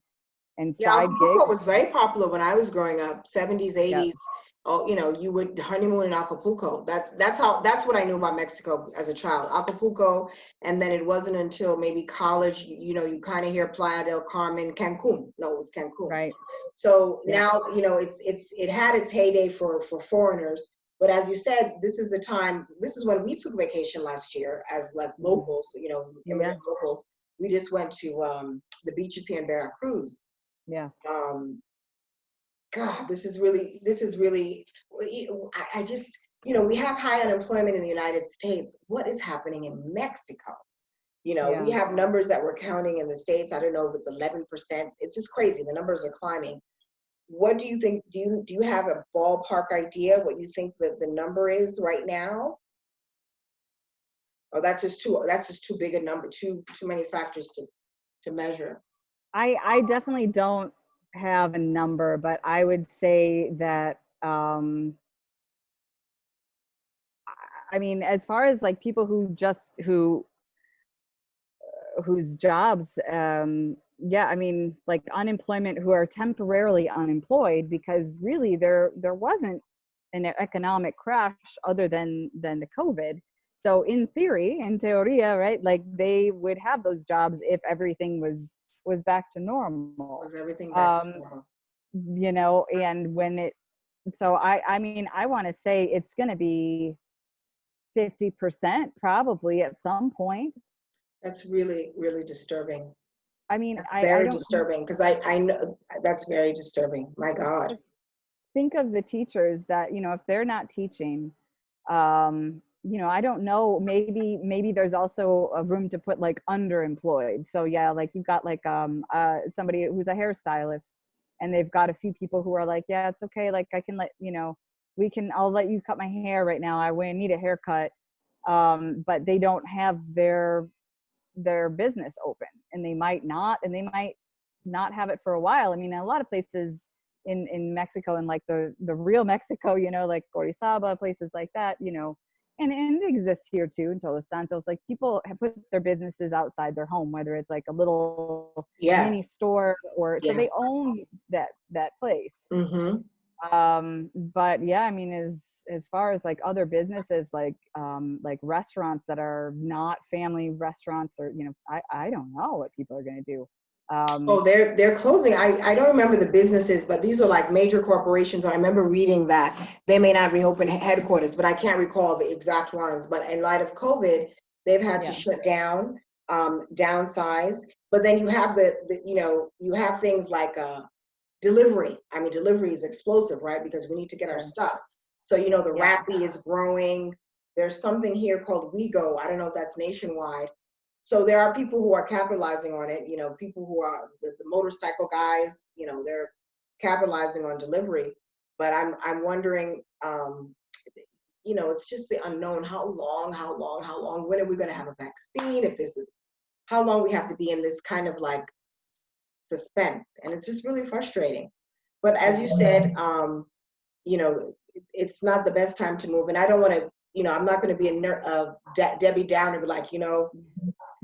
and Yeah, side Acapulco gigs. was very popular when I was growing up, 70s, Yep. 80s. Oh, you know, you would honeymoon in Acapulco. That's what I knew about Mexico as a child. Acapulco, and then it wasn't until maybe college, you know, you kind of hear Playa del Carmen, Cancun. No, it was Cancun. Right. So Yep. now, you know, it had its heyday for foreigners. But as you said, this is the time, this is when we took vacation last year as locals, you know, Yeah. immigrant locals. We just went to the beaches here in Veracruz. Yeah. um God, this is really I just, you know, we have high unemployment in the United States. What is happening in Mexico? You know, we Yeah. have numbers that we're counting in the States. I don't know if it's 11%. It's just crazy. The numbers are climbing. What do you think? Do you have a ballpark idea what you think that the number is right now? Oh, that's just too big a number, too many factors to measure. I definitely don't have a number, but I would say that I mean, as far as like people who just whose jobs, yeah, I mean, like unemployment, who are temporarily unemployed, because really there wasn't an economic crash other than the COVID. So in theory, in teoria, right, like they would have those jobs if everything was back to normal. Was everything back to Um, normal? you know, and when it, so I mean, I want to say it's going to be 50% probably at some point. That's really, really disturbing. I mean, That's I very don't disturbing because I know that's very disturbing. My God. just think of the teachers that, you know, if they're not teaching, you know, I don't know, maybe there's also a room to put like underemployed. So yeah, like you've got like somebody who's a hairstylist, and they've got a few people who are like, yeah, it's okay, like I can let, you know, I'll let you cut my hair right now, I need a haircut. But they don't have their business open, and they might not have it for a while. I mean, a lot of places in Mexico, and like the real Mexico, you know, like Orizaba, places like that, you know, and it exists here too in Todos Santos. Like people have put their businesses outside their home, whether it's like a little mini Yes. store, or so they Yes. own that place. Mm-hmm. But yeah, I mean, as far as like other businesses, like restaurants that are not family restaurants, or, you know, I don't know what people are going to do. Oh, they're closing. I don't remember the businesses, but these are like major corporations. I remember reading that they may not reopen headquarters, but I can't recall the exact ones. But in light of COVID, they've had to Yeah. shut down, downsize. But then you have the you know, you have things like delivery. I mean, delivery is explosive, right? Because we need to get our Sure. stuff. So, you know, the Yeah. Rappi is growing. There's something here called WeGo. I don't know if that's nationwide. So there are people who are capitalizing on it. You know, people who are the motorcycle guys, you know, they're capitalizing on delivery. But I'm wondering, you know, it's just the unknown. How long? When are we going to have a vaccine? If this is how long we have to be in this kind of like suspense, and it's just really frustrating. But as Yeah. you said, you know, it's not the best time to move, and I don't want to, you know, I'm not going to be a Debbie Downer, be like, you know,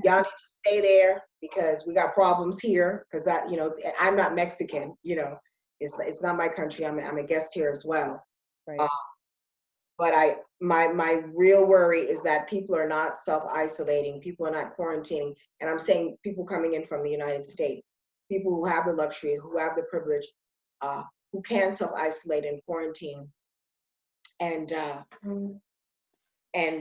y'all need to stay there because we got problems here. Because that, you know, I'm not Mexican, you know, it's not my country. I'm a guest here as well. Right. Uh, but my real worry is that people are not self-isolating, people are not quarantining, and I'm saying people coming in from the United States, people who have the luxury, who have the privilege, uh, who can self-isolate and quarantine and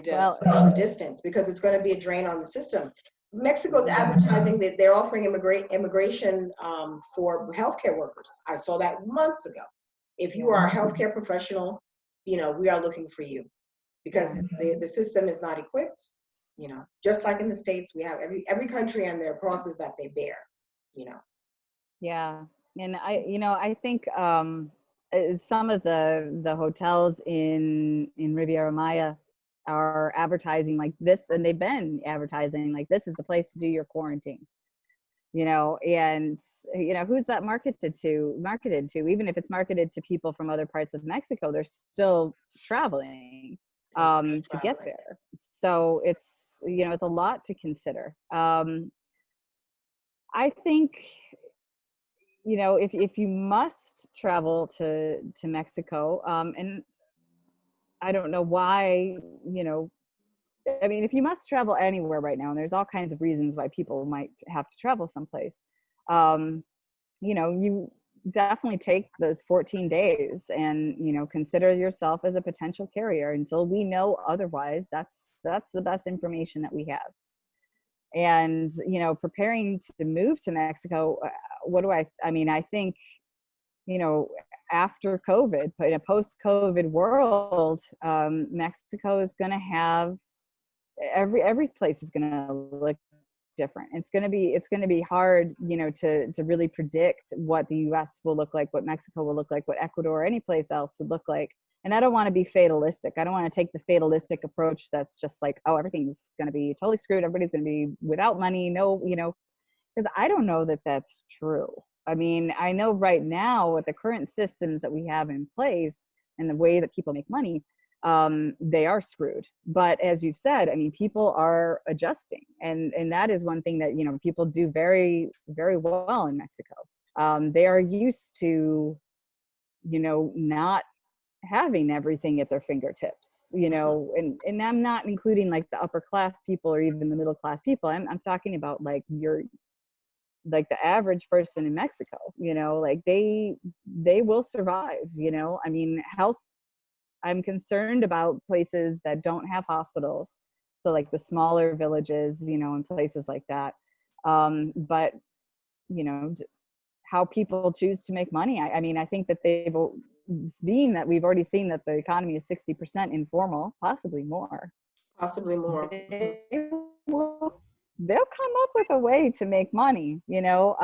Well, social distance, because it's going to be a drain on the system. Mexico's advertising that they're offering immigration for healthcare workers. I saw that months ago. If you yeah. are a healthcare professional, you know, we are looking for you, because Yeah. the system is not equipped. You know, just like in the States, we have every country and their crosses that they bear, you know. Yeah. And you know, I think some of the hotels in Riviera Maya are advertising like this, and they've been advertising like this is the place to do your quarantine. You know, and you know, who's that marketed to? Even if it's marketed to people from other parts of Mexico, they're still traveling They're still to get traveling. there. So it's, you know, it's a lot to consider. I think, you know, if you must travel to Mexico, and I don't know why, you know, I mean, if you must travel anywhere right now, and there's all kinds of reasons why people might have to travel someplace, um, you know, you definitely take those 14 days and, you know, consider yourself as a potential carrier until we know otherwise. That's the best information that we have. And, you know, preparing to move to Mexico, what do I mean, I think, you know, after COVID, but in a post-COVID world, Mexico is going to have every place is going to look different. It's going to be hard, you know, to really predict what the US will look like, what Mexico will look like, what Ecuador or any place else would look like. And I don't want to be fatalistic. I don't want to take the fatalistic approach that's just like, oh, everything's going to be totally screwed. Everybody's going to be without money. No, you know, because I don't know that that's true. I mean, I know right now with the current systems that we have in place and the way that people make money, they are screwed. But as you've said, I mean, people are adjusting, and that is one thing that, you know, people do very, very well in Mexico. They are used to, you know, not having everything at their fingertips, you know, and I'm not including like the upper class people or even the middle class people. I'm talking about like like the average person in Mexico, you know, like they will survive, you know. I mean, health, I'm concerned about places that don't have hospitals. So like the smaller villages, you know, and places like that. But, you know, how people choose to make money. I mean, I think that being that we've already seen that the economy is 60% informal, possibly more. Possibly more. They will, they'll come up with a way to make money, you know,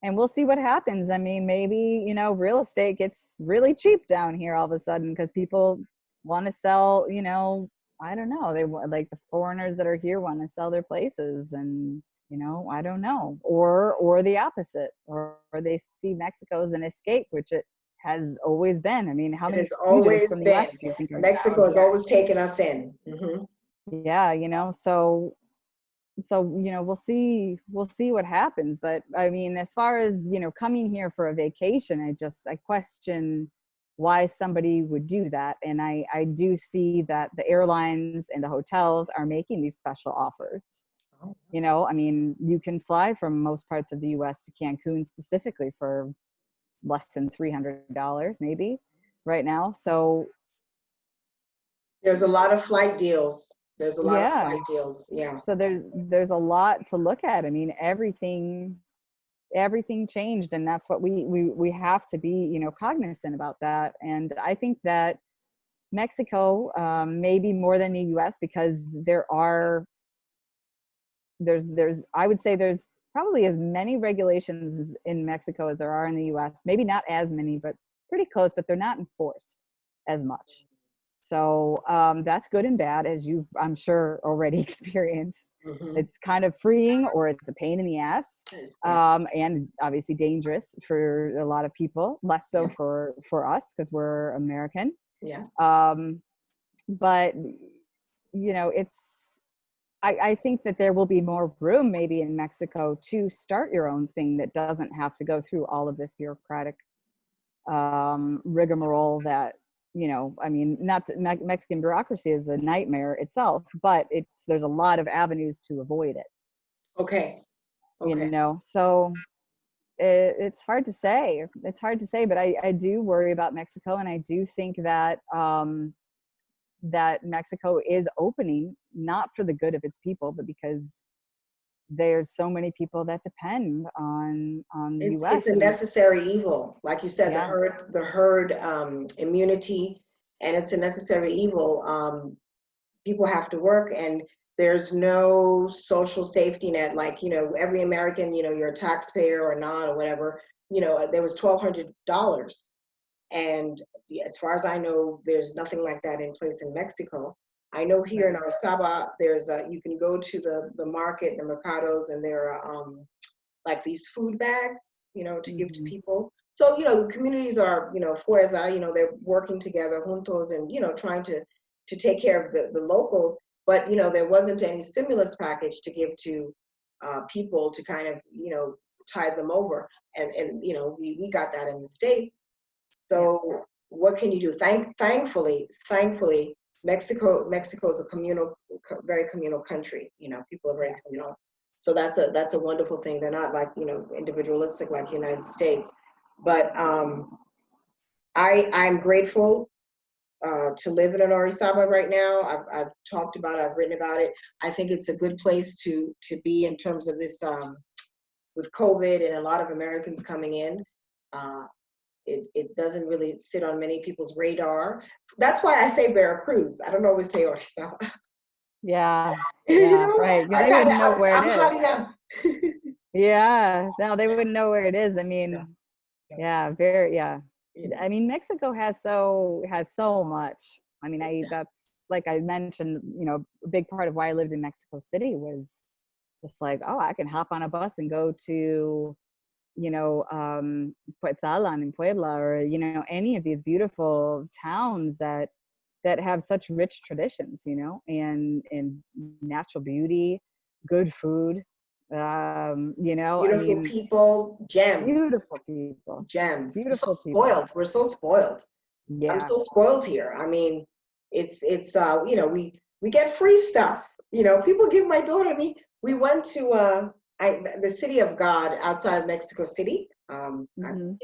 and we'll see what happens. I mean, maybe, you know, real estate gets really cheap down here all of a sudden because people want to sell, you know, I don't know. They want, like, the foreigners that are here want to sell their places, and, you know, I don't know, or the opposite, or they see Mexico as an escape, which it has always been. I mean, how It many has fugitives always from the been. US do you think are Mexico down has here? always taken us in. Yeah, you know, so you know, we'll see what happens. But I mean, as far as, you know, coming here for a vacation, I question why somebody would do that. And I do see that the airlines and the hotels are making these special offers. You know, I mean, you can fly from most parts of the US to Cancun specifically for less than $300 maybe right now. So There's a lot of flight deals. There's a lot of yeah, flight deals. Yeah. so there's a lot to look at. I mean, everything changed, and that's what we have to be, you know, cognizant about that. And I think that Mexico, maybe more than the US, because there's I would say there's probably as many regulations in Mexico as there are in the US. Maybe not as many, but pretty close, but they're not enforced as much. So that's good and bad, as you've, I'm sure, already experienced. It's kind of freeing, or it's a pain in the ass, and obviously dangerous for a lot of people. Less so for us because we're American. Yeah. But you know, I think that there will be more room maybe in Mexico to start your own thing that doesn't have to go through all of this bureaucratic rigmarole that, you know, I mean, Mexican bureaucracy is a nightmare itself, but there's a lot of avenues to avoid it. Okay. You know, so it's hard to say. It's hard to say, but I do worry about Mexico, and I do think that that Mexico is opening, not for the good of its people, but because there's so many people that depend on the It's US. a necessary evil, like you said, Yeah. the herd immunity, and it's a necessary evil. People have to work, and there's no social safety net. Like, you know, every American, you know, you're a taxpayer or not or whatever. You know, there was $1,200, and as far as I know, there's nothing like that in place in Mexico. I know here in Orizaba, you can go to the market, the mercados, and there are like these food bags, you know, to give to people. So, you know, the communities are, you know, fuerza, you know, they're working together, juntos, and, you know, trying to take care of the locals. But, you know, there wasn't any stimulus package to give to people to kind of, tide them over. And we got that in the States. So what can you do? Thankfully, Mexico is a very communal country. People are very communal. So that's a wonderful thing. They're not like, individualistic like United States. But I'm grateful to live in Orizaba right now. I've talked about it, I've written about it. I think it's a good place to be in terms of this, with COVID and a lot of Americans coming in. It doesn't really sit on many people's radar. That's why I say Veracruz. I don't always say Orizaba. Yeah, right. They wouldn't know where it is. I'm now. Yeah, no, they wouldn't know where it is. I mean, I mean, Mexico has so much. I mean, that's like I mentioned, a big part of why I lived in Mexico City was just like, oh, I can hop on a bus and go to, Puetzalan in Puebla, or, any of these beautiful towns that have such rich traditions, and natural beauty, good food, Beautiful people, gems. Beautiful people. Gems. Beautiful We're so people. spoiled. We're so spoiled. Yeah. I'm so spoiled here. I mean, it's we get free stuff. People give my daughter and me. We went to the city of God outside of Mexico City. You know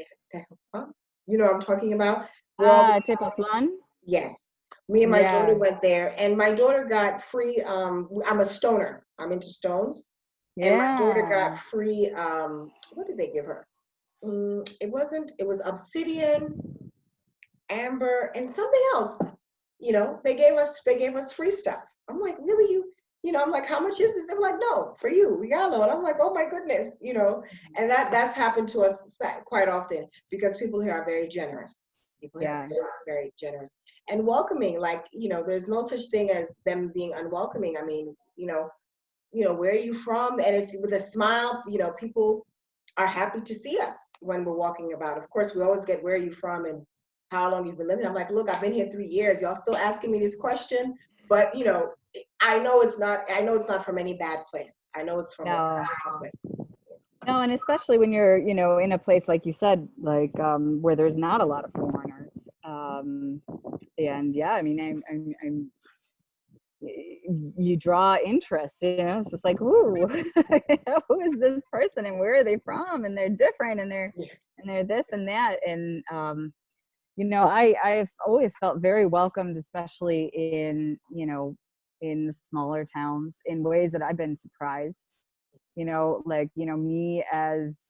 what I'm talking about? Tepoztlán? Yes. Me and my daughter went there, and my daughter got free. I'm a stoner. I'm into stones. Yeah. And my daughter got free. What did they give her? It was obsidian, amber, and something else. They gave us free stuff. I'm like, really? I'm like, how much is this? They're like, no, for you, regalo. And I'm like, oh my goodness, and that's happened to us quite often because people here are very generous. People here are very, very generous and welcoming. Like, there's no such thing as them being unwelcoming. I mean, where are you from? And it's with a smile. People are happy to see us when we're walking about. Of course, we always get, where are you from and how long you've been living? I'm like, look, I've been here 3 years. Y'all still asking me this question, but I know it's not from any bad place. I know it's from a good place. No, and especially when you're, in a place like you said, like where there's not a lot of foreigners. And I mean, I'm you draw interest, it's just like, ooh, who is this person and where are they from? And they're different and they're this and that. And I've always felt very welcomed, especially in in the smaller towns, in ways that I've been surprised. Me as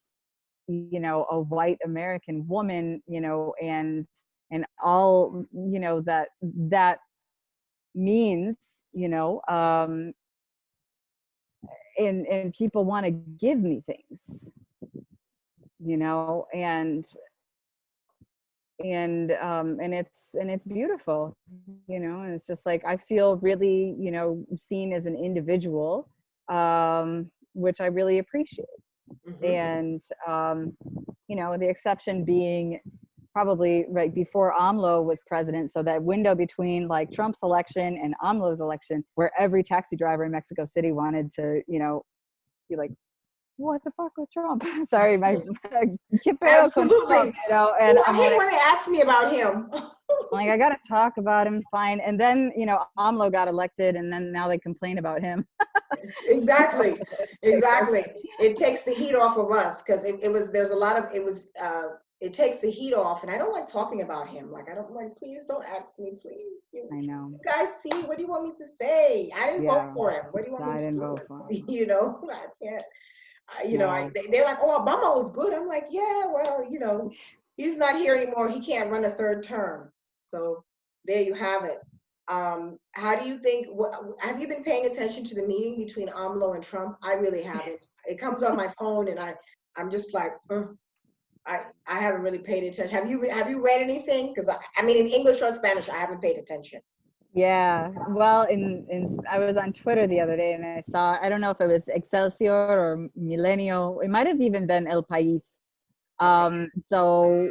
a white American woman, and all that means, and people want to give me things, and it's beautiful, and it's just like I feel really seen as an individual, which I really appreciate. And the exception being probably right before AMLO was president, so that window between like Trump's election and AMLO's election, where every taxi driver in Mexico City wanted to be like, what the fuck with Trump? Sorry, my absolutely. And I hate when they ask me about him. Like, I gotta talk about him, fine. And then AMLO got elected, and then now they complain about him. Exactly. It takes the heat off of us, because it takes the heat off, and I don't like talking about him. Like, I don't like, please don't ask me, please. I know. You guys see, what do you want me to say? I didn't vote for him. What do you want me to do? Vote for him. I can't. They're like, oh, Obama was good. I'm like, yeah, well, he's not here anymore. He can't run a third term. So there you have it. How do you think, have you been paying attention to the meeting between AMLO and Trump? I really haven't. It comes on my phone, and I'm just like, I haven't really paid attention. Have you read anything? Because I mean, in English or Spanish, I haven't paid attention. Yeah, well, I was on Twitter the other day, and I saw, I don't know if it was Excelsior or Milenio. It might have even been El País. So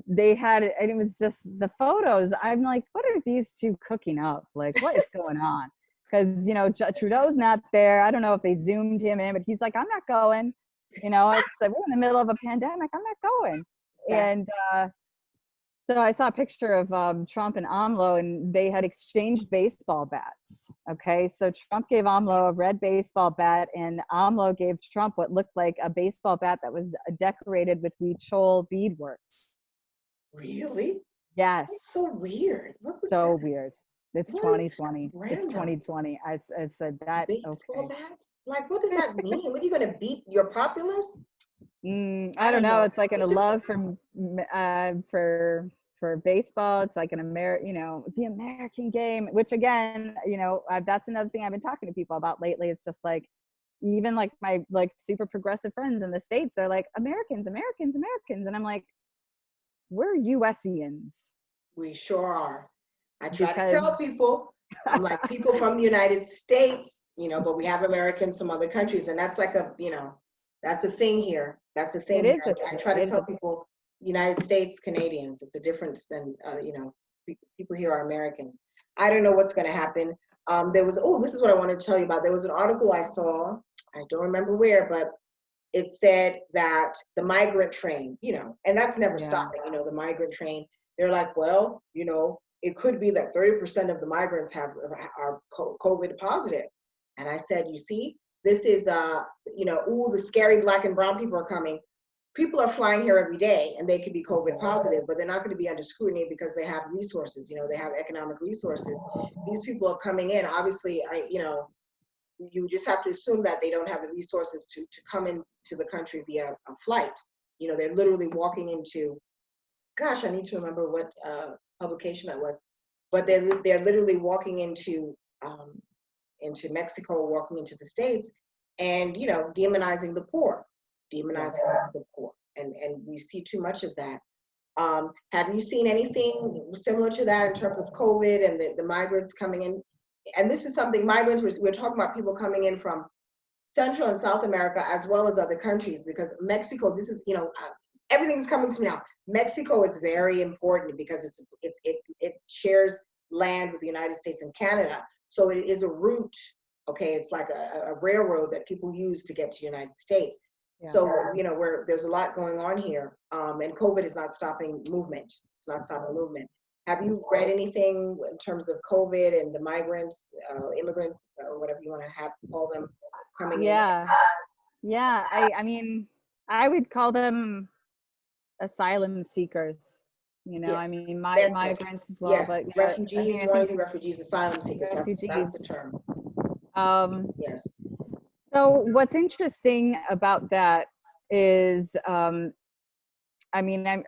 they had, and it was just the photos. I'm like, what are these two cooking up? Like, what is going on? because, you know, Trudeau's not there. I don't know if they zoomed him in, but he's like, I'm not going. You know, it's like, we're in the middle of a pandemic. I'm not going. Yeah. And so I saw a picture of Trump and AMLO, and they had exchanged baseball bats. Okay, so Trump gave AMLO a red baseball bat, and AMLO gave Trump what looked like a baseball bat that was decorated with Huichol beadwork. Really? Yes. That's so weird. What was So that? weird. It's What 2020. random. It's 2020. I said that. Baseball Okay. bats? Like, what does that mean? What are you going to beat your populace? I don't know. It's like a love for baseball. It's like you know, the American game, which again, you know, that's another thing I've been talking to people about lately. It's just like, even like my like super progressive friends in the States, they're like, Americans, Americans, Americans. And I'm like, we're USians. We sure are. I try to Because tell people, I'm like, people from the United States, you know, but we have Americans from other countries. And that's like a, you know, that's a thing here. That's a thing it is here. I try to tell a people, United States, Canadians, it's a difference than, you know, people here are Americans. I don't know what's going to happen. There was, oh, this is what I wanted to tell you about. There was an article I saw, I don't remember where, but it said that the migrant train, you know, and that's never stopping, you know, the migrant train, they're like, well, you know, it could be that 30% of the migrants are COVID positive. And I said, you see, this is, you know, ooh, the scary black and brown people are coming. People are flying here every day and they could be COVID positive, but they're not going to be under scrutiny because they have resources, you know, they have economic resources. These people are coming in, obviously, you know, you just have to assume that they don't have the resources to come into the country via a flight. You know, they're literally walking into, gosh, I need to remember what publication that was, but they're literally walking into Mexico, walking into the States, and, you know, demonizing the poor, the poor, and we see too much of that. Have you seen anything similar to that in terms of COVID and the migrants coming in? And this is something, migrants, we're talking about people coming in from Central and South America as well as other countries, because Mexico, this is, you know, everything is coming to me now. Mexico is very important because it shares land with the United States and Canada. So it is a route, okay? It's like a railroad that people use to get to the United States. Yeah. So, you know, there's a lot going on here, and COVID is not stopping movement. It's not stopping movement. Have you read anything in terms of COVID and the migrants, immigrants, or whatever you want to call them, coming in? Yeah. I mean, I would call them asylum seekers. You know, yes. I mean, migrants as well. Yes, but refugees, refugees, asylum seekers. That's the term. Yes. So what's interesting about that is, I mean,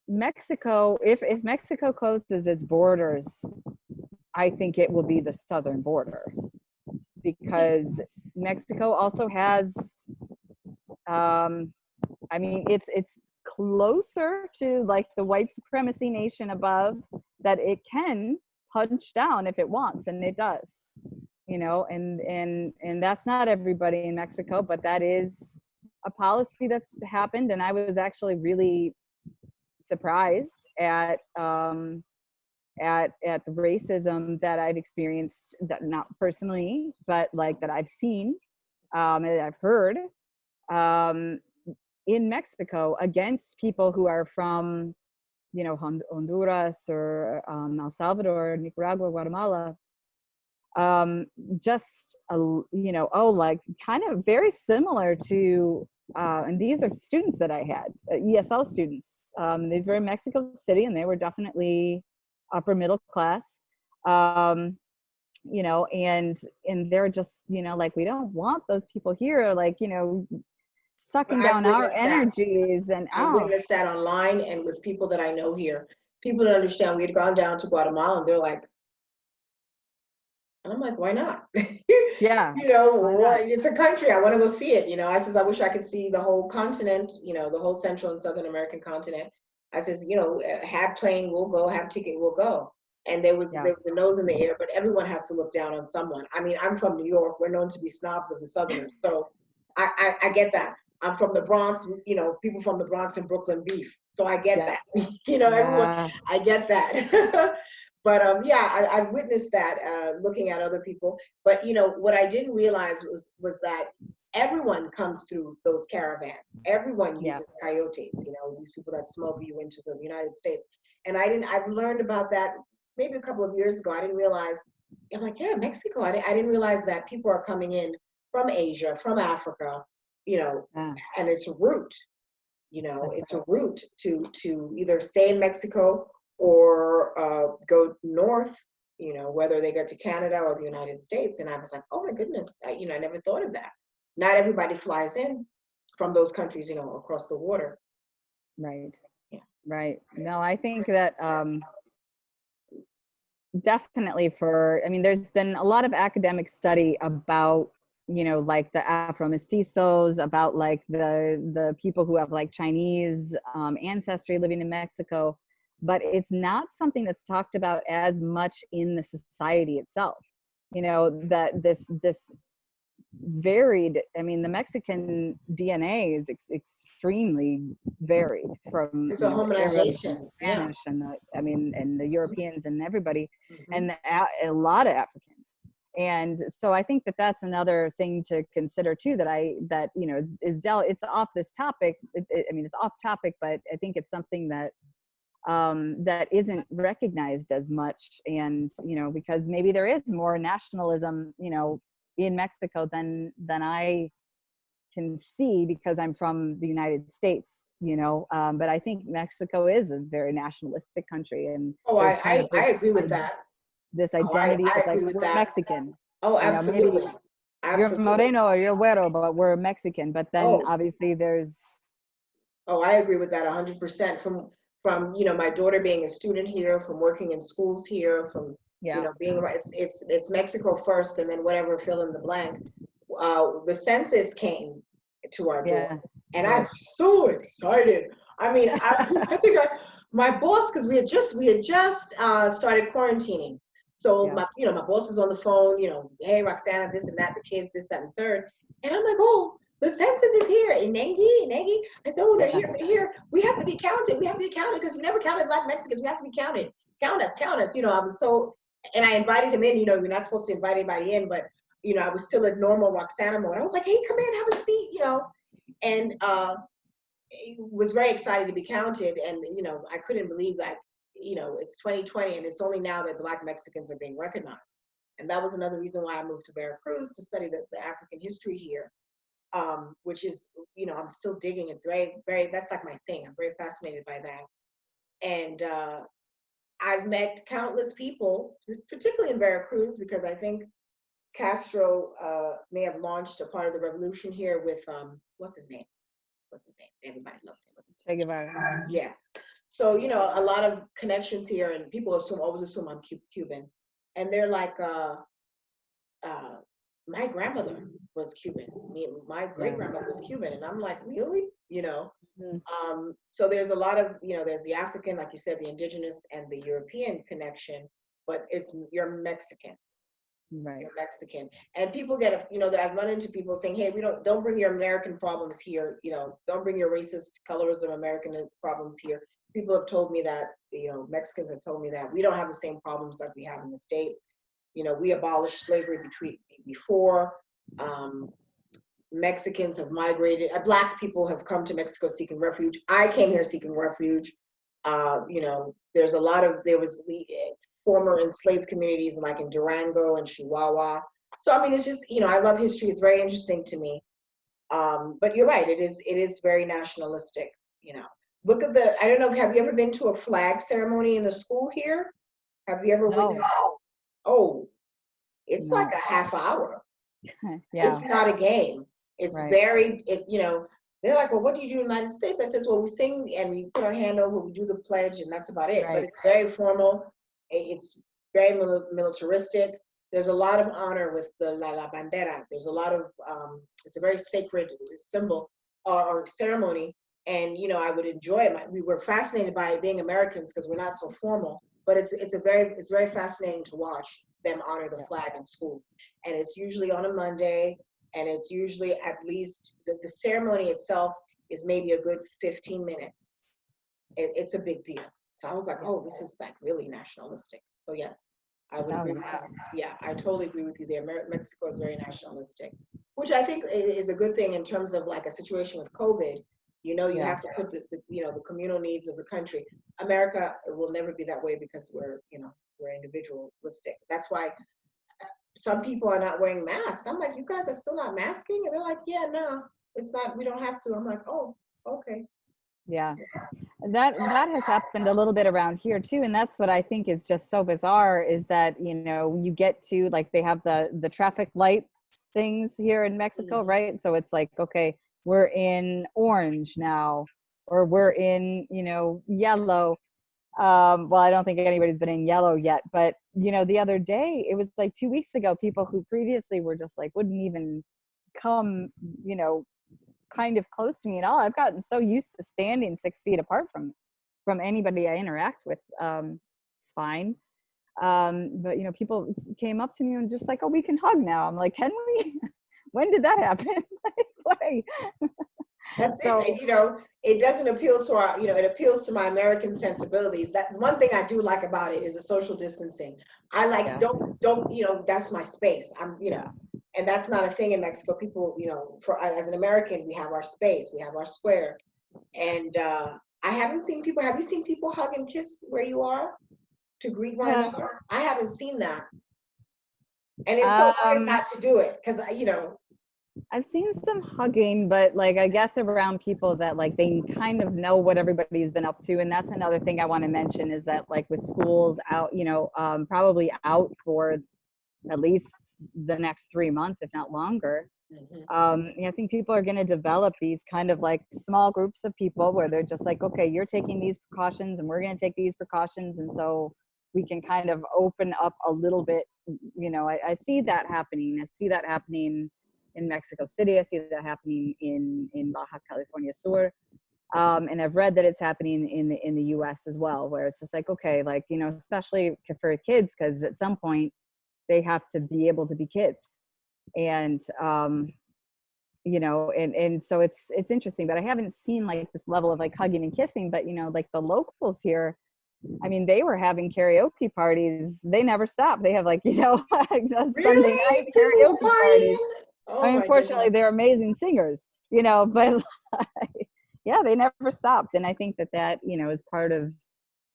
Mexico, if Mexico closes its borders, I think it will be the southern border, because Mexico also has, I mean, it's closer to like the white supremacy nation above, that it can punch down if it wants, and it does, you know, and that's not everybody in Mexico, but that is a policy that's happened. And I was actually really surprised at the racism that I've experienced, that not personally, but like that I've seen, and I've heard, in Mexico against people who are from, you know, Honduras or El Salvador, Nicaragua, Guatemala. Just you know, like kind of very similar to, and these are students that I had, ESL students. These were in Mexico City, and they were definitely upper middle class, you know, and they're just, you know, like, we don't want those people here, like, you know, sucking down our energies. And I witnessed that online and with people that I know here. People don't understand. We had gone down to Guatemala, and they're like, and I'm like, why not? Yeah. You know, it's a country. I want to go see it. You know, I says, I wish I could see the whole continent, you know, the whole Central and Southern American continent. I says, you know, have plane, we'll go, have ticket, we'll go. And there was a nose in the air, but everyone has to look down on someone. I mean, I'm from New York. We're known to be snobs of the Southerners. So I get that. I'm from the Bronx, you know, people from the Bronx and Brooklyn beef. So I get that. You know, everyone, I get that. But yeah, I've witnessed that looking at other people. But you know, what I didn't realize was that everyone comes through those caravans. Everyone Yeah. uses coyotes. You know, these people that smuggle you into the United States. And I've learned about that maybe a couple of years ago. I didn't realize. I'm like, yeah, Mexico. I didn't realize that people are coming in from Asia, from Africa. You know, Yeah, and it's a route. You know, that's it's right. a route to either stay in Mexico or go north, you know, whether they get to Canada or the United States. And I was like, oh my goodness, you know, I never thought of that. Not everybody flies in from those countries, you know, across the water. Right. Yeah. Right. No, I think that definitely I mean, there's been a lot of academic study about, you know, like the Afro mestizos, about like the people who have like Chinese ancestry living in Mexico, but it's not something that's talked about as much in the society itself. You know, that this varied, I mean, the Mexican DNA is extremely varied from, It's a you know, the Arabs and homogenization. the Yeah. Spanish and the, I mean, and the Europeans and everybody, Hmm. and a lot of Africans. And so I think that that's another thing to consider too, that you know, it's off this topic. I mean, it's off topic, but I think it's something that that isn't recognized as much. And you know, because maybe there is more nationalism, you know, in Mexico than I can see, because I'm from the United States, you know. But I think Mexico is a very nationalistic country, and Oh, there's kind of I agree with that. this Oh, identity I of like, agree with we're that. Mexican. Oh, You know, maybe absolutely. you're Absolutely. Moreno or you're Güero, but we're Mexican. But then Oh, obviously there's, oh, I agree with that 100%. From you know, my daughter being a student here, from working in schools here, from you yeah, know, being it's Mexico first, and then whatever, fill in the blank. The census came to our door, yeah, and I yeah. was so excited. I mean, I think my boss, because we had just started quarantining. So Yeah. my, you know, my boss is on the phone, you know, hey Roxana, this and that, the kids, this, that, and third. And I'm like, oh, the census is here in Nengi. I said, oh, Yeah. they're here. We have to be counted. We have to be counted because we never counted Black Mexicans. We have to be counted. Count us. You know, I was so, and I invited him in. You know, you're not supposed to invite anybody in, but you know, I was still a normal Roxana mode. I was like, hey, come in, have a seat, you know, and was very excited to be counted. And you know, I couldn't believe that, you know, it's 2020 and it's only now that Black Mexicans are being recognized. And that was another reason why I moved to Veracruz to study the African history here, which is, you know, I'm still digging. It's very, that's like my thing. I'm very fascinated by that. And I've met countless people, particularly in Veracruz, because I think Castro may have launched a part of the revolution here with, what's his name? What's his name? Everybody loves him. Che Guevara. Yeah. So, you know, a lot of connections here, and people always assume I'm Cuban. And they're like, uh, my grandmother was Cuban. My great Yeah. grandmother was Cuban. And I'm like, really? You know? Mhm. So there's a lot of, you know, there's the African, like you said, the indigenous and the European connection, but you're Mexican. Right. You're Mexican. And people get, you know, I've run into people saying, hey, don't bring your American problems here. You know, don't bring your racist colorism American problems here. People have told me that, you know, Mexicans have told me that we don't have the same problems that we have in the States. You know, we abolished slavery before. Mexicans have migrated. Black people have come to Mexico seeking refuge. I came here seeking refuge. You know, there was the former enslaved communities like in Durango and Chihuahua. So I mean, it's just, you know, I love history. It's very interesting to me. But you're right. It is very nationalistic. You know, look at I don't know. Have you ever been to a flag ceremony in the school here? Have you ever No, witnessed? Oh, it's like no. a half hour. Yeah. It's not a game. Right. You know, they're like, well, what do you do in the United States? I says, well, we sing and we put our hand over, we do the pledge, and that's about it. But Right. it's very formal. It's very militaristic. There's a lot of honor with the la bandera. There's a lot of, it's a very sacred symbol or ceremony. And, you know, I would enjoy it. We were fascinated by it being Americans because we're not so formal, but it's very fascinating to watch them honor the Yeah. flag in schools. And it's usually on a Monday, and it's usually at least the ceremony itself is maybe a good 15 minutes. It's a big deal. So I was like, oh, this is like really nationalistic. So yes, I would Oh, agree with yeah. you. Yeah, I totally agree with you there. Mexico is very nationalistic, which I think is a good thing in terms of like a situation with COVID. You know, you Yeah. have to put the communal needs of the country. America will never be that way because we're individualistic. That's why some people are not wearing masks. I'm like, you guys are still not masking? And they're like, yeah, no, it's not, we don't have to. I'm like, oh, okay. Yeah. That has happened a little bit around here too, and that's what I think is just so bizarre is that, you get to, like, they have the traffic light things here in Mexico, Mhm. right? So it's like, okay, we're in orange now, or we're in, yellow. Well, I don't think anybody's been in yellow yet, but the other day, it was like 2 weeks ago, people who previously were just like wouldn't even come, you know kind of close to me at all. I've gotten so used to standing 6 feet apart from anybody I interact with. It's fine. But people came up to me and just like, oh, we can hug now. I'm like, can we? When did that happen? Like, why? That's it. So It doesn't appeal to it appeals to my American sensibilities. That one thing I do like about it is the social distancing. I like, yeah, don't, that's my space. yeah. And that's not a thing in Mexico. People, for as an American, we have our space, we have our square. And I haven't seen people, have you seen people hug and kiss where you are to greet one Uh, another? I haven't seen that. And it's so weird um, not to do it because, I've seen some hugging, but like I guess around people that like they kind of know what everybody's been up to, and that's another thing I want to mention is that like with schools out, probably out for at least the next 3 months, if not longer. Mhm. I think people are going to develop these kind of like small groups of people where they're just like, okay, you're taking these precautions and we're going to take these precautions. And so we can kind of open up a little bit. I see that happening. I see that happening in Mexico City. I see that happening in Baja California Sur. And I've read that it's happening in the US as well, where it's just like, okay, like, especially for kids, because at some point they have to be able to be kids. And and so it's interesting, but I haven't seen like this level of like hugging and kissing. But like the locals here, I mean, they were having karaoke parties. They never stop. They have like like Sunday night Really? People were karaoke parties. partying? I Oh mean, my unfortunately, goodness. they're amazing singers, but like, yeah, they never stopped. And I think that is part of,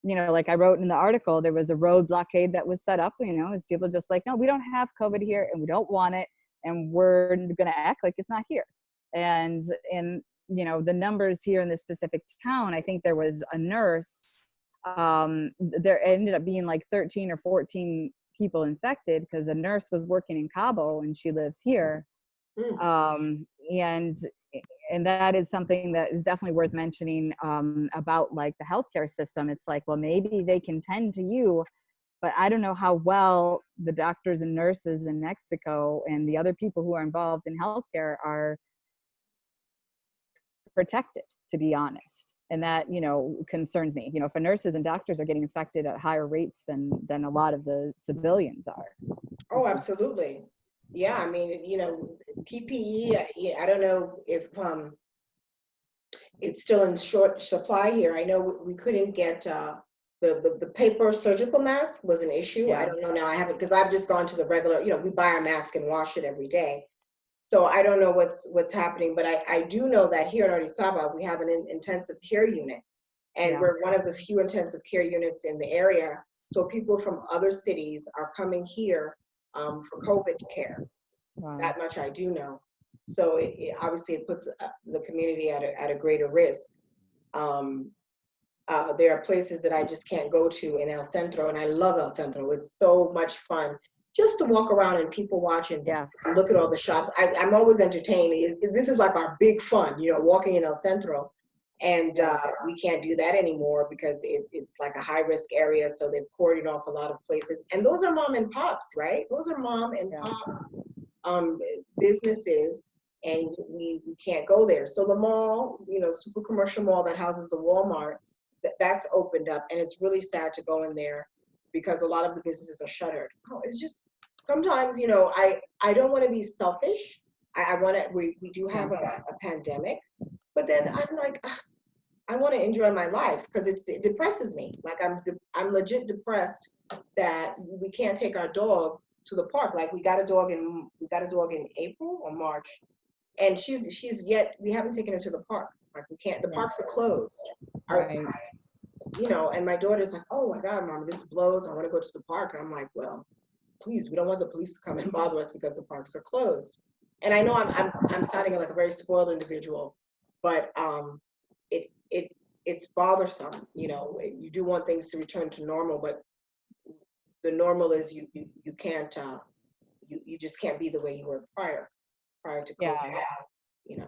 like I wrote in the article, there was a road blockade that was set up, as people just like, no, we don't have COVID here and we don't want it. And we're going to act like it's not here. And the numbers here in this specific town, I think there was a nurse, there ended up being like 13 or 14 people infected because a nurse was working in Cabo and she lives here. Mm. And that is something that is definitely worth mentioning, about like the healthcare system. It's like, well, maybe they can tend to you, but I don't know how well the doctors and nurses in Mexico and the other people who are involved in healthcare are protected, to be honest. And that, concerns me. If nurses and doctors are getting infected at higher rates than a lot of the civilians are, Oh, which is, absolutely. Yeah, I mean, PPE, I don't know if it's still in short supply here. I know we couldn't get the paper surgical mask was an issue. I yeah, don't know now. I haven't, because I've just gone to the regular, we buy our mask and wash it every day. So I don't know what's happening, but I do know that here in Orizaba, we have an intensive care unit, and yeah, we're one of the few intensive care units in the area. So people from other cities are coming here for COVID care. wow, That much I do know. So obviously it puts the community at a greater risk. Um, there are places that I just can't go to in El Centro, and I love El Centro. It's so much fun just to walk around and people watch and yeah, look at all the shops. I'm always entertained. This is like our big fun, walking in El Centro. And yeah, we can't do that anymore because it's like a high risk area. So they've cordoned off a lot of places. And those are mom and pops, right? Those are mom and yeah, pops businesses, and we can't go there. So the mall, super commercial mall that houses the Walmart, that's opened up, and it's really sad to go in there because a lot of the businesses are shuttered. Oh, it's just sometimes, I don't want to be selfish. I want to. We do yeah, have a pandemic, but then I'm like, I want to enjoy my life because it depresses me. Like I'm legit depressed that we can't take our dog to the park. Like we got a dog in April or March, and she's yet we haven't taken her to the park. Like we can't. The parks are closed. Right. And my daughter's like, oh my God, Mama, this blows. I want to go to the park. And I'm like, well, please, we don't want the police to come and bother us because the parks are closed. And I know I'm sounding like a very spoiled individual, but it's bothersome. You do want things to return to normal, but the normal is you can't you just can't be the way you were prior to COVID. Yeah. You know.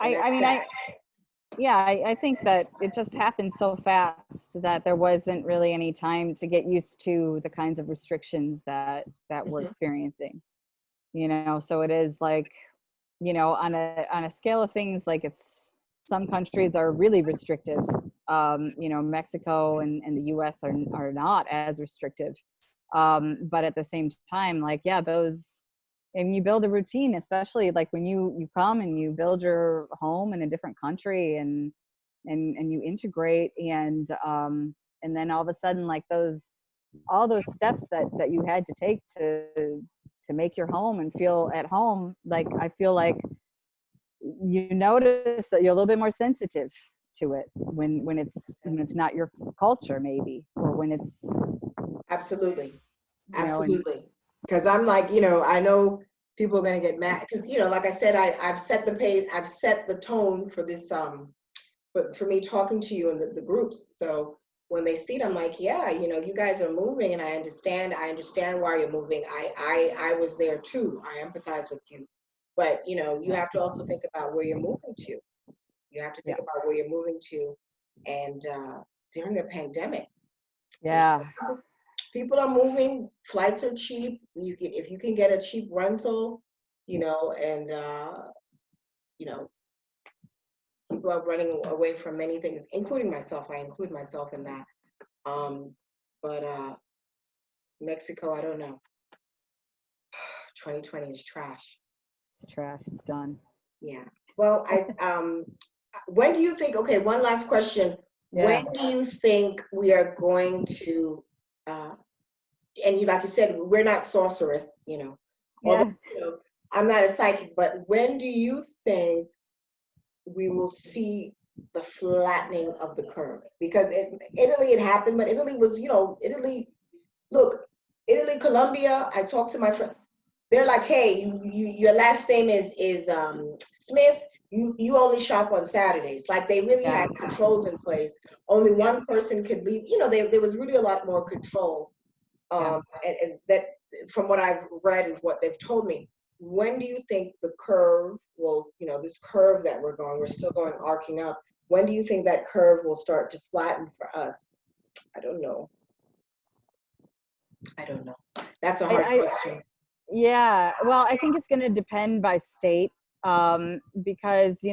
I think that it just happened so fast that there wasn't really any time to get used to the kinds of restrictions that we're experiencing. So it is like, on a scale of things, like some countries are really restrictive. Mexico and the US are not as restrictive. But at the same time, like, yeah, and you build a routine, especially like when you come and you build your home in a different country and you integrate and then all of a sudden, like all those steps that you had to take to make your home and feel at home, like I feel like you notice that you're a little bit more sensitive to it when it's not your culture, maybe, or when it's absolutely because I'm like, I know people are going to get mad because, like I said, I've set the tone for this but for me talking to you in the groups. So when they see it, I'm like, yeah, you guys are moving, and I understand why you're moving. I was there too. I empathize with you. But, you have to also think about where you're moving to. You have to think about where you're moving to. And during the pandemic, yeah, people are moving. Flights are cheap. If you can get a cheap rental, and people are running away from many things, including myself. I include myself in that. But Mexico, I don't know. 2020 is trash. It's trash. It's done. Yeah. Well, when do you think? Okay, one last question. Yeah. When do you think we are going to? And like you said, we're not sorcerers, Although, I'm not a psychic, but when do you think we will see the flattening of the curve? Because Italy, it happened, but Italy was, Italy, Colombia. I talked to my friend. They're like, hey, your last name is Smith. You only shop on Saturdays. Like they really had controls in place. Only one person could leave. There was really a lot more control. And that, from what I've read and what they've told me, when do you think the curve will, this curve that we're still going arcing up. When do you think that curve will start to flatten for us? I don't know. That's a hard question. Yeah, well, I think it's going to depend by state, because,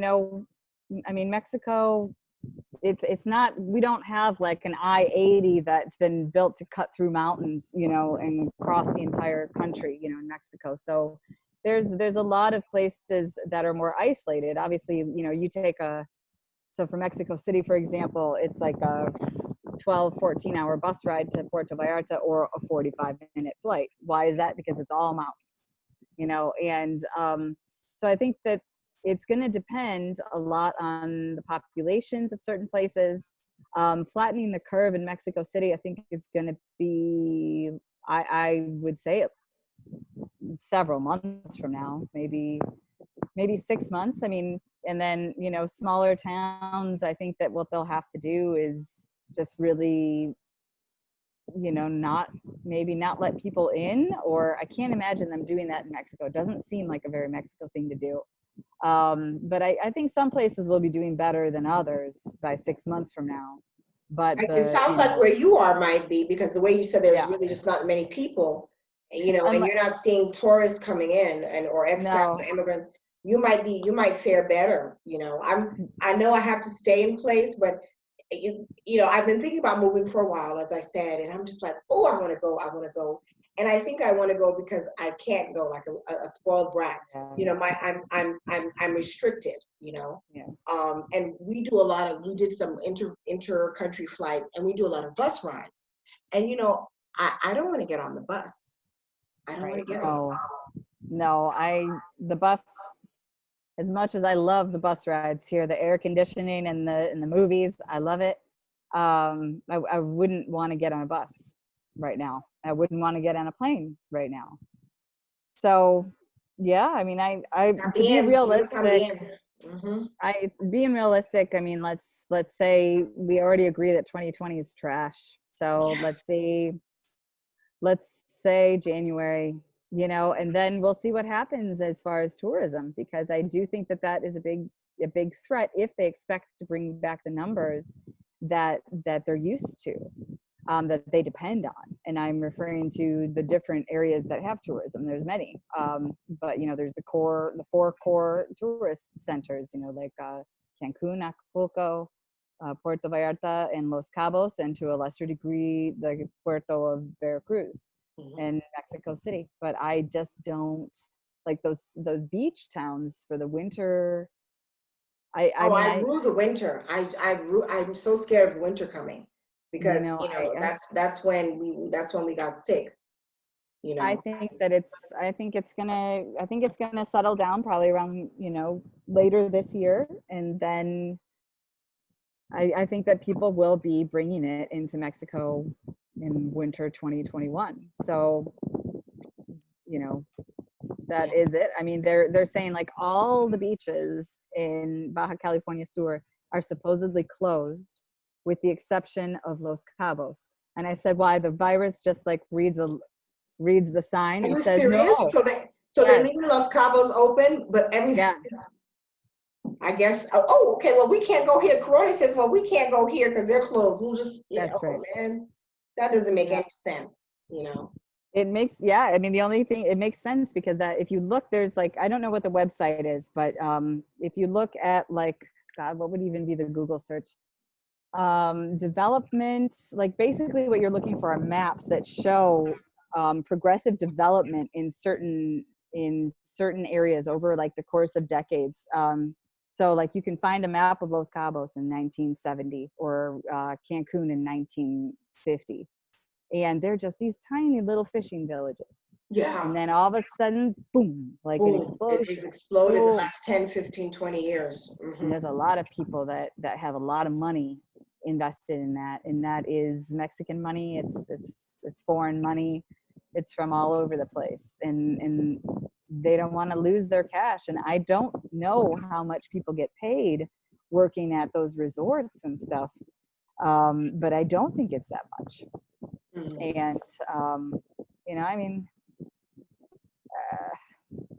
Mexico, it's not, we don't have like an I-80 that's been built to cut through mountains, and cross the entire country, in Mexico. So there's a lot of places that are more isolated. Obviously, you take so for Mexico City, for example, it's like a 14-hour bus ride to Puerto Vallarta or a 45-minute flight. Why is that? Because it's all mountains, and so I think that it's going to depend a lot on the populations of certain places. Flattening the curve in Mexico City, I think is going to be, I would say, several months from now, maybe 6 months. And then, smaller towns, I think that what they'll have to do is just really, not let people in, or I can't imagine them doing that in Mexico. It doesn't seem like a very Mexico thing to do. But I think some places will be doing better than others by 6 months from now. But it sounds like where you are might be, because the way you said there's really just not many people, and you're not seeing tourists coming in or expats or immigrants. You might fare better. I know I have to stay in place, but I've been thinking about moving for a while, as I said, and I'm just like, oh, I want to go. I want to go. And I think I want to go because I can't go like a spoiled brat. I'm restricted, Yeah. and we did some inter-country flights, and we do a lot of bus rides. And, I don't want to get on the bus. I don't want to get on the bus. No, the bus, as much as I love the bus rides here, the air conditioning and the movies, I love it. I wouldn't want to get on a bus right now. I wouldn't want to get on a plane right now. So yeah, I mean, to be realistic, being realistic, I mean, let's say we already agree that 2020 is trash. So let's say January, and then we'll see what happens as far as tourism, because I do think that is a big threat if they expect to bring back the numbers that they're used to, that they depend on. And I'm referring to the different areas that have tourism. There's many, but there's the 4 core tourist centers, like Cancun, Acapulco, Puerto Vallarta, and Los Cabos, and to a lesser degree the Puerto of Veracruz and Mexico City. But I just don't like those beach towns for the winter. I rue the winter. I'm so scared of the winter coming, because that's when we got sick. I think it's gonna settle down probably around later this year, and then I think that people will be bringing it into Mexico in winter 2021. So that is it. I mean, they're saying like all the beaches in Baja California Sur are supposedly closed, with the exception of Los Cabos. And I said, why? The virus just like reads the sign and says serious? no. They're leaving Los Cabos open, but everything. Yeah. I guess. Oh, okay. Well, we can't go here. Corona says, well, we can't go here because they're closed. We'll just. That's right. Man, that doesn't make any sense. It makes, I mean, the only thing, it makes sense because that if you look, there's like, I don't know what the website is, but if you look at like, God, what would even be the Google search? Development, like basically what you're looking for are maps that show progressive development in certain areas over like the course of decades. So like you can find a map of Los Cabos in 1970 or Cancun in 1950. And they're just these tiny little fishing villages. Yeah. And then all of a sudden, boom, like an explosion. It has exploded in the last 10, 15, 20 years. And there's a lot of people that have a lot of money invested in that. And that is Mexican money. It's foreign money. It's from all over the place. And they don't want to lose their cash. And I don't know how much people get paid working at those resorts and stuff. But I don't think it's that much. And I mean,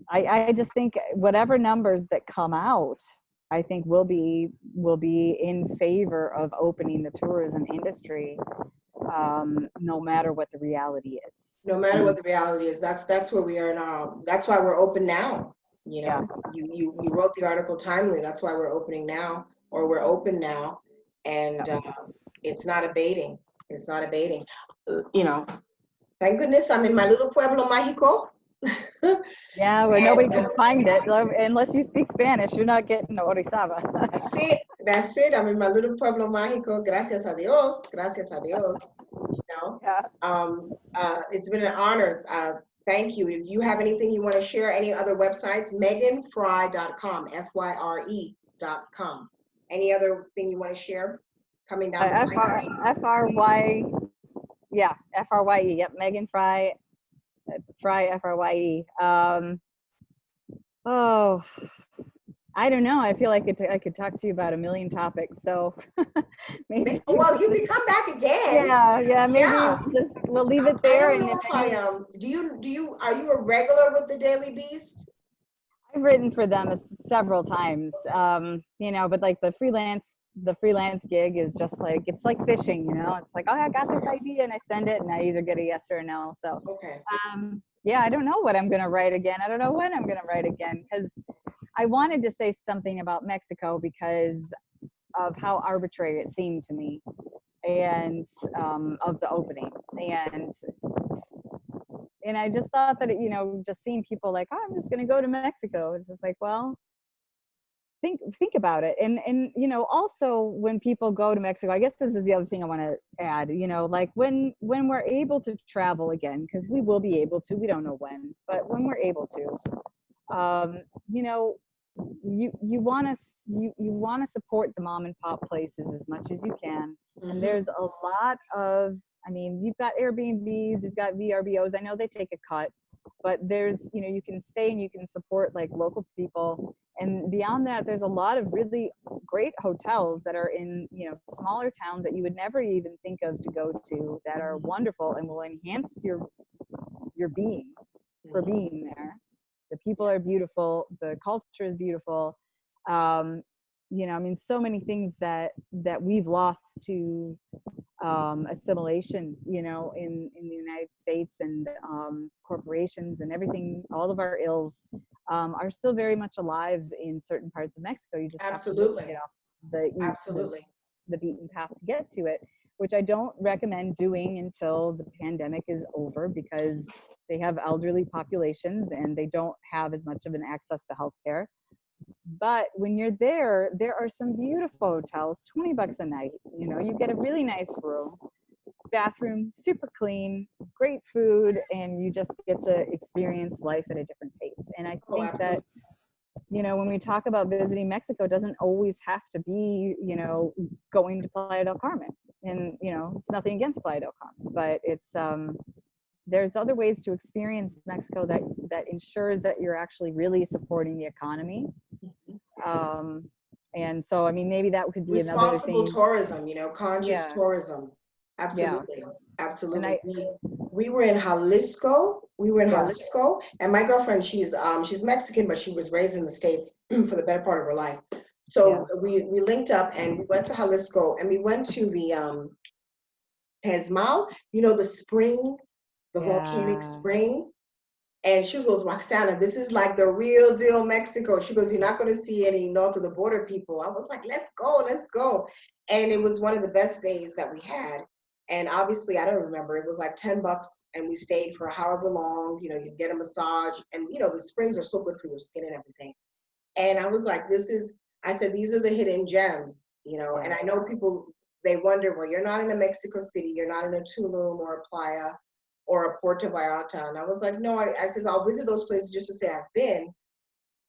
I just think whatever numbers that come out, I think will be in favor of opening the tourism industry, no matter what the reality is. No matter what the reality is, that's where we are now. That's why we're open now. You wrote the article timely. That's why we're opening now, or we're open now, and it's not abating. It's not abating. Thank goodness I'm in my little pueblo, Mexico. Yeah, where nobody can find it. Unless you speak Spanish, you're not getting Orizaba. That's it. I'm in my little pueblo, Mexico. Gracias a Dios. Gracias a Dios. Yeah. It's been an honor. Thank you. If you have anything you want to share, any other websites, meganfrye.com, FYRE.com. Any other thing you want to share coming down the line? FRY. Yeah, FRYE. Yep, Megan Frye. Frye, FRYE. Oh, I don't know. I feel like I could talk to you about a million topics. So maybe. Well, you can come back again. Yeah. Maybe we'll leave it there. I don't know if are you a regular with the Daily Beast? I've written for them several times. But like the freelance gig is just like, it's like fishing, it's like, oh, I got this idea and I send it and I either get a yes or a no. So okay. I don't know what I'm going to write again. I don't know when I'm going to write again, because I wanted to say something about Mexico because of how arbitrary it seemed to me, and of the opening. And I just thought that, just seeing people like, oh, I'm just going to go to Mexico. It's just like, well, think about it. And also when people go to Mexico, I guess this is the other thing I want to add, like when we're able to travel again, because we will be able to, we don't know when, but when we're able to, you want to support the mom and pop places as much as you can. Mm-hmm. And there's a lot of, you've got Airbnbs, you've got VRBOs. I know they take a cut, but there's, you can stay and you can support like local people. And beyond that, there's a lot of really great hotels that are in, smaller towns that you would never even think of to go to, that are wonderful and will enhance your being for being there. The people are beautiful. The culture is beautiful. So many things that we've lost to assimilation, in the United States, and corporations and everything, all of our ills are still very much alive in certain parts of Mexico. You just Absolutely. have to get off Absolutely. the beaten path to get to it, which I don't recommend doing until the pandemic is over, because they have elderly populations and they don't have as much of an access to healthcare. But when you're there are some beautiful hotels, $20 a night. You get a really nice room, bathroom, super clean, great food, and you just get to experience life at a different pace. And I think that, when we talk about visiting Mexico, it doesn't always have to be, going to Playa del Carmen. And, it's nothing against Playa del Carmen, but it's, there's other ways to experience Mexico that ensures that you're actually really supporting the economy. And so, maybe that could be another thing. Responsible tourism, conscious tourism. Absolutely. Absolutely. We were in Jalisco. Jalisco, and my girlfriend, she's Mexican, but she was raised in the States for the better part of her life. So we linked up and we went to Jalisco, and we went to the Tesmal, the springs, the volcanic springs. And she goes, Roxana, this is like the real deal Mexico. She goes, you're not going to see any north of the border people. I was like, let's go. And it was one of the best days that we had. And obviously, I don't remember, it was like $10, and we stayed for however long. You get a massage, and the springs are so good for your skin and everything. And I was like, I said, these are the hidden gems, and I know people, they wonder, well, you're not in a Mexico City, you're not in a Tulum or a Playa or a Puerto Vallarta. And I was like, no, I says, I'll visit those places just to say I've been.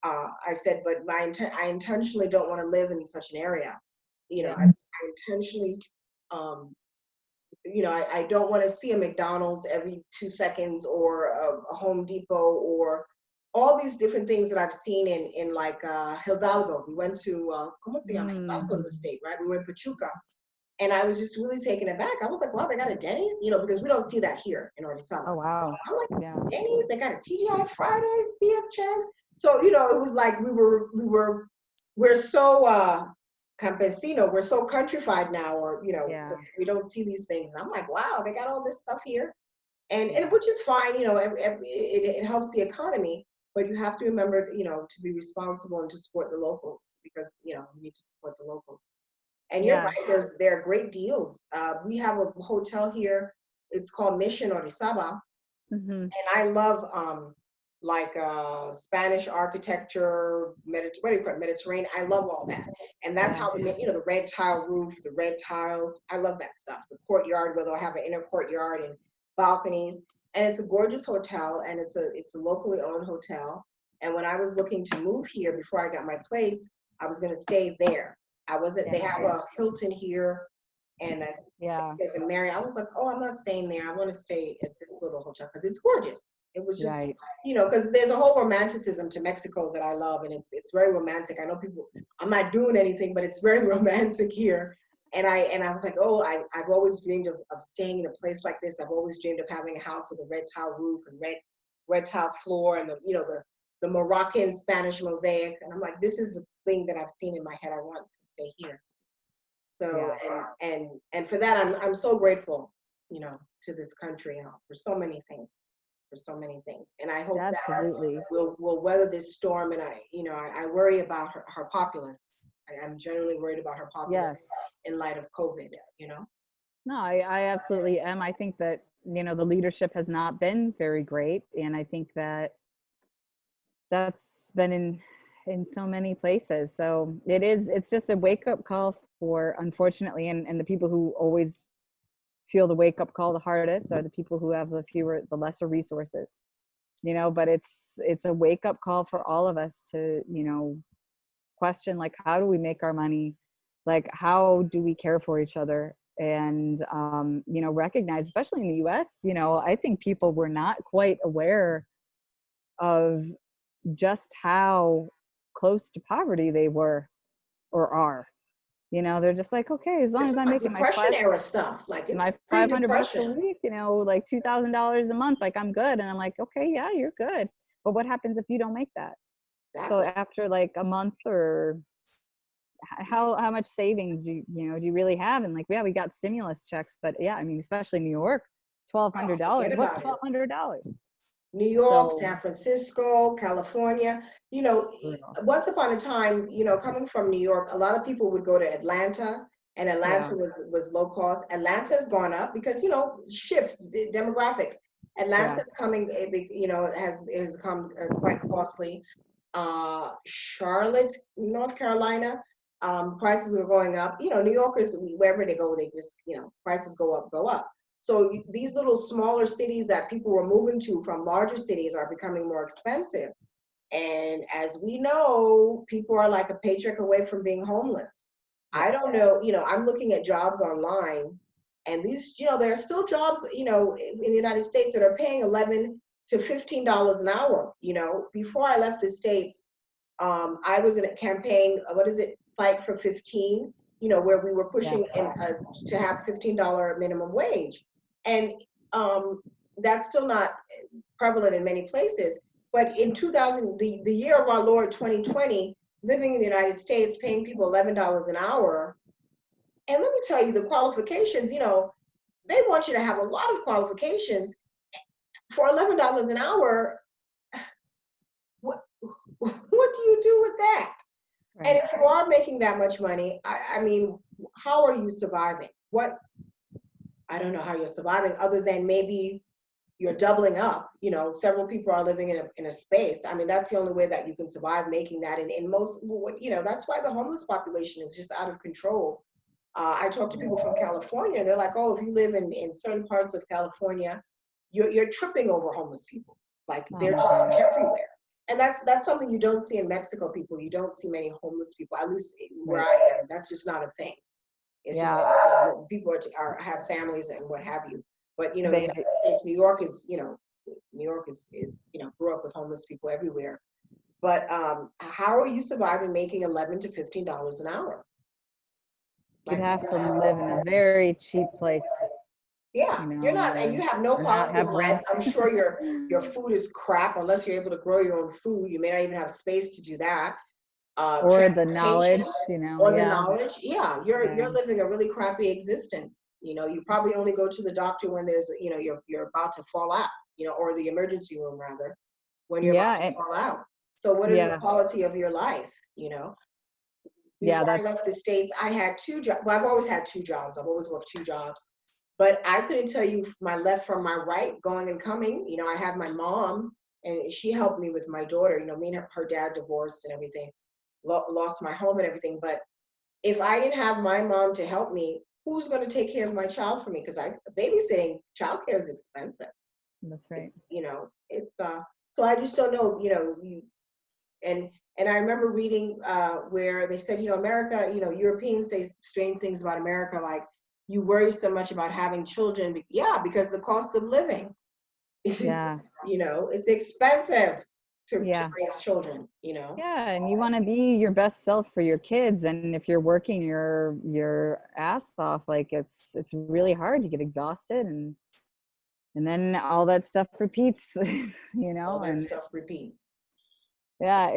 I said, but I intentionally don't want to live in such an area. I intentionally, I don't want to see a McDonald's every 2 seconds, or a Home Depot, or all these different things that I've seen in like Hidalgo. We went to, ¿cómo se llama? Hidalgo's the state, right? We went to Pachuca. And I was just really taken aback. I was like, wow, they got a Denny's? Because we don't see that here in Orizaba. Oh, wow. I'm like, Denny's? They got a TGI Fridays, BF Chang's? So, it was like we're so campesino, we're so countrified now, or, because we don't see these things. I'm like, wow, they got all this stuff here. And which is fine, it helps the economy, but you have to remember, to be responsible and to support the locals, because, you need to support the locals. And you're right, there are great deals. We have a hotel here, it's called Mission Orizaba. And I love Spanish architecture, Mediterranean. I love all that. And that's how the red tile roof, the red tiles. I love that stuff. The courtyard, where they'll have an inner courtyard and balconies. And it's a gorgeous hotel, and it's a locally owned hotel. And when I was looking to move here, before I got my place, I was going to stay there. They have a Hilton here, and there's a Marriott. I was like, oh, I'm not staying there. I want to stay at this little hotel because it's gorgeous. It was just, because there's a whole romanticism to Mexico that I love, and it's very romantic. I know people, I'm not doing anything, but it's very romantic here. And I was like, oh, I've always dreamed of staying in a place like this. I've always dreamed of having a house with a red tile roof and red tile floor, and the Moroccan Spanish mosaic. And I'm like, this is the thing that I've seen in my head. I want to stay here. So, and for that, I'm so grateful, to this country, for so many things. for so many things. And I hope that Absolutely. we'll weather this storm. And I worry about her populace. I'm generally worried about her populace Yes. in light of COVID, you know? No, I absolutely am. I think that, the leadership has not been very great. And I think that that's been in so many places. So it's just a wake up call for, unfortunately, and the people who always feel the wake up call the hardest are the people who have the lesser resources. But it's a wake up call for all of us to, question, like, how do we make our money? Like, how do we care for each other? And recognize, especially in the US, I think people were not quite aware of just how close to poverty they were or are. They're just like, okay, as They're long as talking I'm about making Depression era stuff. Like it's my $500 a pre-Depression. week, like $2,000 a month, like I'm good. And I'm like, okay, yeah, you're good. But what happens if you don't make that? So Exactly. after like a month, or how much savings do you really have? And like, yeah, we got stimulus checks, but yeah, I mean, especially New York, Oh, forget $1,200. What's about it. $1,200? New York, So San Francisco, California. You know, brutal. once upon a time, coming from New York, a lot of people would go to Atlanta, and Yeah, Atlanta was low cost. Atlanta has gone up because shift demographics. yeah, Atlanta's coming, has come quite costly. Charlotte, North Carolina, prices are going up. New Yorkers, wherever they go, they just, prices go up, go up. So these little smaller cities that people were moving to from larger cities are becoming more expensive. And as we know, people are like a paycheck away from being homeless. yeah, I don't know, I'm looking at jobs online, and these, there are still jobs, in the United States that are paying $11 to $15 an hour. Before I left the States, I was in a campaign, what is it, Fight for 15, where we were yeah. pushing to have $15 minimum wage. And that's still not prevalent in many places. But in 2000, the year of our Lord 2020, living in the United States, paying people $11 an hour. And let me tell you, the qualifications, they want you to have a lot of qualifications. For $11 an hour, what, what do you do with that? And Right. if you are making that much money, I mean, how are you surviving? I don't know how you're surviving, other than maybe you're doubling up. Several people are living in a space. I mean, that's the only way that you can survive, making that. And in most, that's why the homeless population is just out of control. I talk to people from California, and they're like, oh, if you live in certain parts of California, you're tripping over homeless people. Like Oh they're my just God. everywhere. And that's something you don't see in Mexico. People, you don't see many homeless people, at least where Right. I am. That's just not a thing. It's just Yeah. people have families and what have you. But the They, United States, New York is, New York is grew up with homeless people everywhere. But how are you surviving making $11 to $15 an hour? you'd Like, have to live in a very cheap place, yeah, you're not, and you have no or not quality of have life. rent. I'm sure your food is crap unless you're able to grow your own food. You may not even have space to do that. Or the Transportation knowledge, or the yeah. knowledge. Yeah, Yeah. you're living a really crappy existence. You probably only go to the doctor when there's, you're about to fall out, or the emergency room rather, when you're Yeah. about to And fall out. So what is the yeah. quality of your life? Yeah. Before I That's, left the States, I had two jobs. Well, I've always had two jobs. I've always worked two jobs. But I couldn't tell you my left from my right, going and coming. I had my mom, and she helped me with my daughter. Me and her dad divorced and everything, lost my home and everything. But if I didn't have my mom to help me, who's going to take care of my child for me? Because babysitting, childcare is expensive. that's right. It's so I just don't know. And I remember reading where they said, America, Europeans say strange things about America, like you worry so much about having children. Yeah, because the cost of living, Yeah. it's expensive to Yeah. raise children. Yeah. And you want to be your best self for your kids. And if you're working your ass off, like it's really hard. You get exhausted, and then all that stuff repeats, All that and stuff repeats. yeah,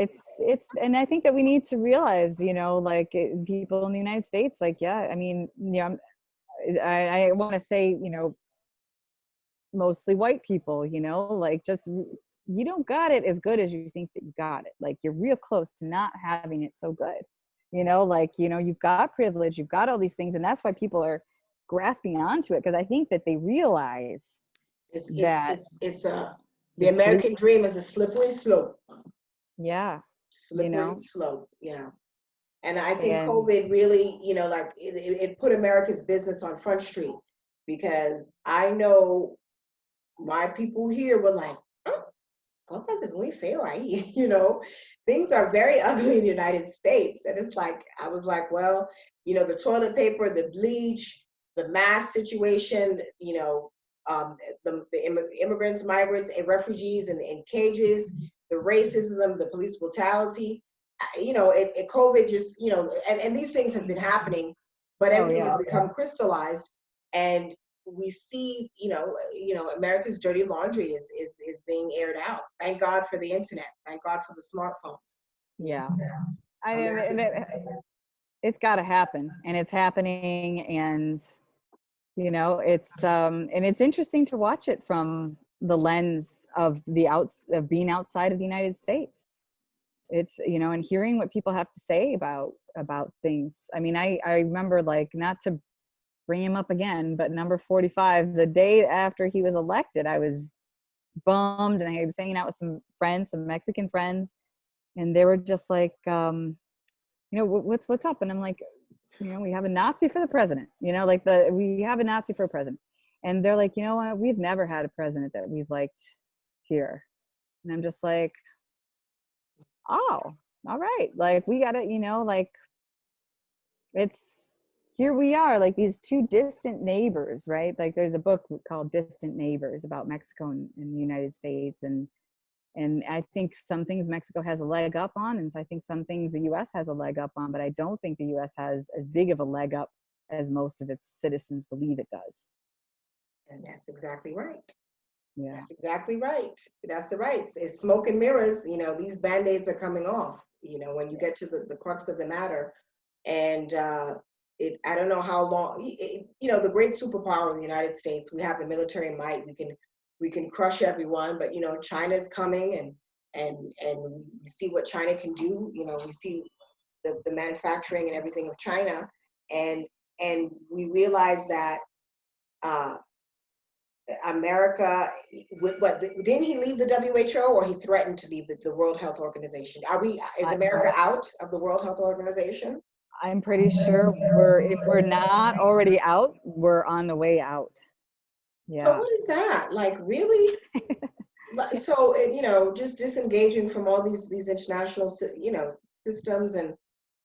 and I think that we need to realize, like people in the United States, like, yeah, I mean, I want to say, mostly white people, like just, you don't got it as good as you think that you got it. Like you're real close to not having it so good, like, you've got privilege, you've got all these things. And that's why people are grasping onto it. Because I think that they realize It's it's that it's it's a the it's American dream is a slippery slope. yeah, Slippery slope. Yeah. And I think and COVID really, like it put America's business on Front Street, because I know my people here were like, oh, cosas es muy feo ahí, things are very ugly in the United States. And it's like, I was like, well, the toilet paper, the bleach, the mask situation, the immigrants, migrants, and refugees in cages, the racism, the police brutality, COVID just, and these things have been happening, but oh everything yeah, has become crystallized. And we see, America's dirty laundry is being aired out. Thank God for the internet. Thank God for the smartphones. yeah. I mean, America's, it's got to happen, and it's happening. And and it's interesting to watch it from the lens of of being outside of the United States. It's, and hearing what people have to say about things. I mean, I remember, like, not to bring him up again, but number 45, the day after he was elected, I was bummed, and I was hanging out with some friends, some Mexican friends, and they were just like, what's up? And I'm like, we have a Nazi for the president, like we have a Nazi for a president. And they're like, what? We've never had a president that we've liked here. And I'm just like, oh, all right. Like, we got to, like, it's, here we are, like these two distant neighbors, right? Like there's a book called Distant Neighbors about Mexico and the United States. And I think some things Mexico has a leg up on, and I think some things the U.S. has a leg up on, but I don't think the U.S. has as big of a leg up as most of its citizens believe it does. and that's exactly right. Yeah. That's exactly right. That's right. It's smoke and mirrors. These band-aids are coming off, when you get to the crux of the matter. And I don't know how long, the great superpower of the United States, we have the military might, we can crush everyone, but China's coming, and we see what China can do. We see the manufacturing and everything of China, and we realize that America, didn't he leave the WHO, or he threatened to leave the World Health Organization? Is America out of the World Health Organization? I'm pretty sure if we're not already out, we're on the way out. Yeah. So what is that? Like, really? So, just disengaging from all these international, systems, and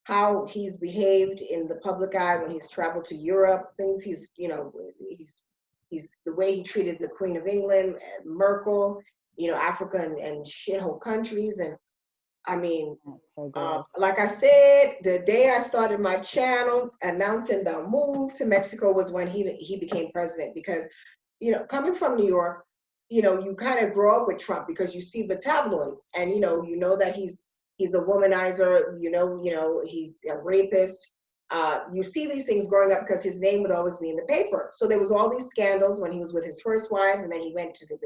how he's behaved in the public eye when he's traveled to Europe, things he's the way he treated the Queen of England, Merkel, Africa and shithole countries. And I mean, so like I said, the day I started my channel announcing the move to Mexico was when he became president. Because, coming from New York, you kind of grow up with Trump because you see the tabloids, and you know that he's a womanizer, he's a rapist. You see these things growing up because his name would always be in the paper. So there was all these scandals when he was with his first wife, and then he went to the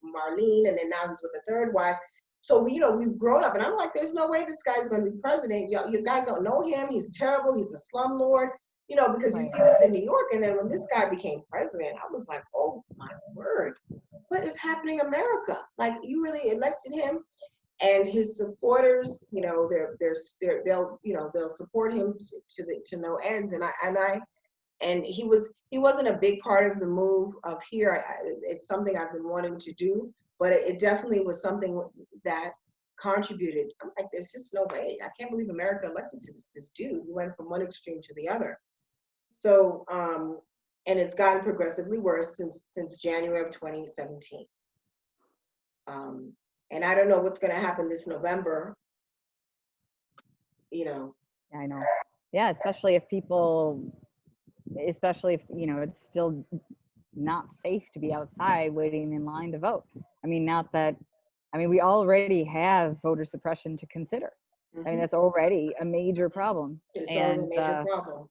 Marlene, and then now he's with the third wife. So we've grown up, and I'm like, there's no way this guy's going to be president. You guys don't know him. He's terrible. He's a slumlord. Because you see this in New York. And then when this guy became president, I was like, oh my word, what is happening in America? Like, you really elected him, and his supporters, they'll support him to no ends. And he wasn't a big part of the move of here. It's something I've been wanting to do, but it definitely was something that contributed. I'm like, there's just no way. I can't believe America elected this dude. He went from one extreme to the other. So, and it's gotten progressively worse since January of 2017. And I don't know what's going to happen this November. I know. Yeah, especially if it's still not safe to be outside waiting in line to vote. We already have voter suppression to consider. Mm-hmm. That's already a major problem. It's already a major problem.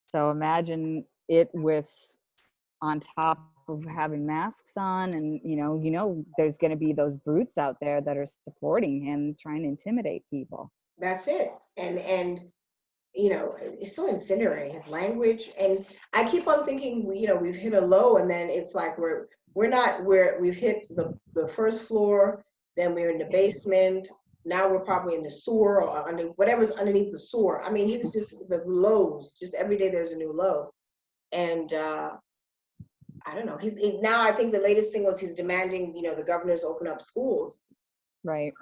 So imagine it with, on top of having masks on, and there's going to be those brutes out there that are supporting him, trying to intimidate people. That's it. And it's so incendiary, his language. And I keep on thinking, we've hit a low, and then it's like we've hit the first floor, then we're in the basement, now we're probably in the sewer or under whatever's underneath the sewer. I mean, he's just the lows, just every day there's a new low. And I don't know, now I think the latest thing was he's demanding, the governors open up schools. Right.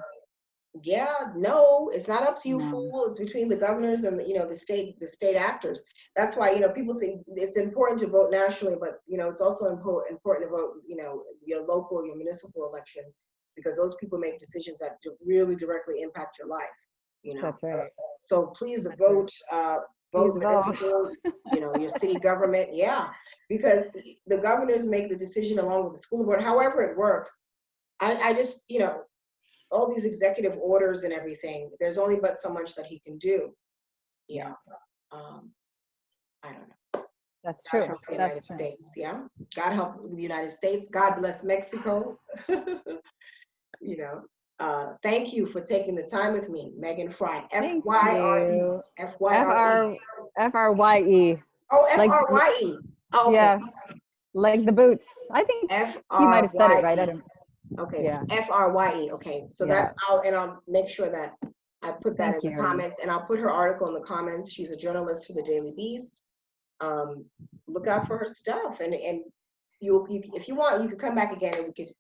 Yeah, no, it's not up to you, No. fool. It's between the governors and the state actors. That's why people say it's important to vote nationally, but it's also important to vote your local, your municipal elections, because those people make decisions that really directly impact your life. That's right. So please vote. Vote Please municipal. Your city government. Yeah, because the governors make the decision along with the school board. However it works. I just all these executive orders and everything, there's only but so much that he can do. Yeah. I don't know. That's God true. help the That's United true. States. Yeah. God help the United States. God bless Mexico. Thank you for taking the time with me, Megan Frye. Frye. Frye. Frye. Oh, Frye. Oh, okay. Yeah, like the boots. I think you might have said it right. I don't. Okay. Yeah. Frye. Okay. So Yeah. I'll make sure that I put that Thank in the you. comments, and I'll put her article in the comments. She's a journalist for the Daily Beast. Look out for her stuff, and you if you want, you could come back again and we could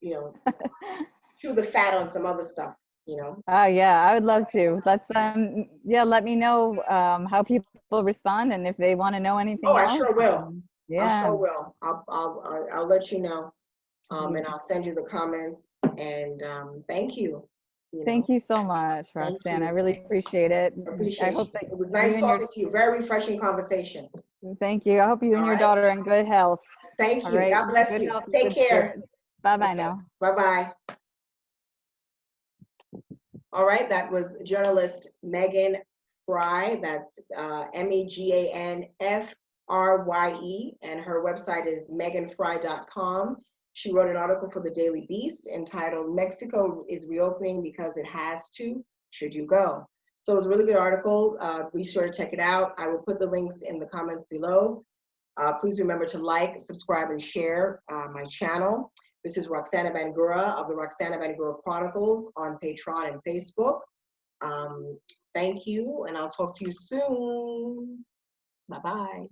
chew the fat on some other stuff. Yeah, I would love to. Let's let me know how people respond, and if they want to know anything else. I sure will. Yeah. I sure will. I'll let you know. And I'll send you the comments, and thank you. Thank you so much, Roxanne. I really appreciate it. I hope that it was nice talking to you. Very refreshing conversation. Thank you. I hope you and your daughter are in good health. Thank you. Right. God bless you. Take care. Bye-bye now. Bye-bye. All right, that was journalist Megan Frye. That's MEGANFRYE, and her website is meganfrye.com. She wrote an article for the Daily Beast entitled "Mexico is Reopening Because It Has to. Should You Go?" So it was a really good article. Be sure to check it out. I will put the links in the comments below. Please remember to like, subscribe, and share my channel. This is Roxana Bangura of the Bangura Chronicles on Patreon and Facebook. Thank you, and I'll talk to you soon. Bye-bye.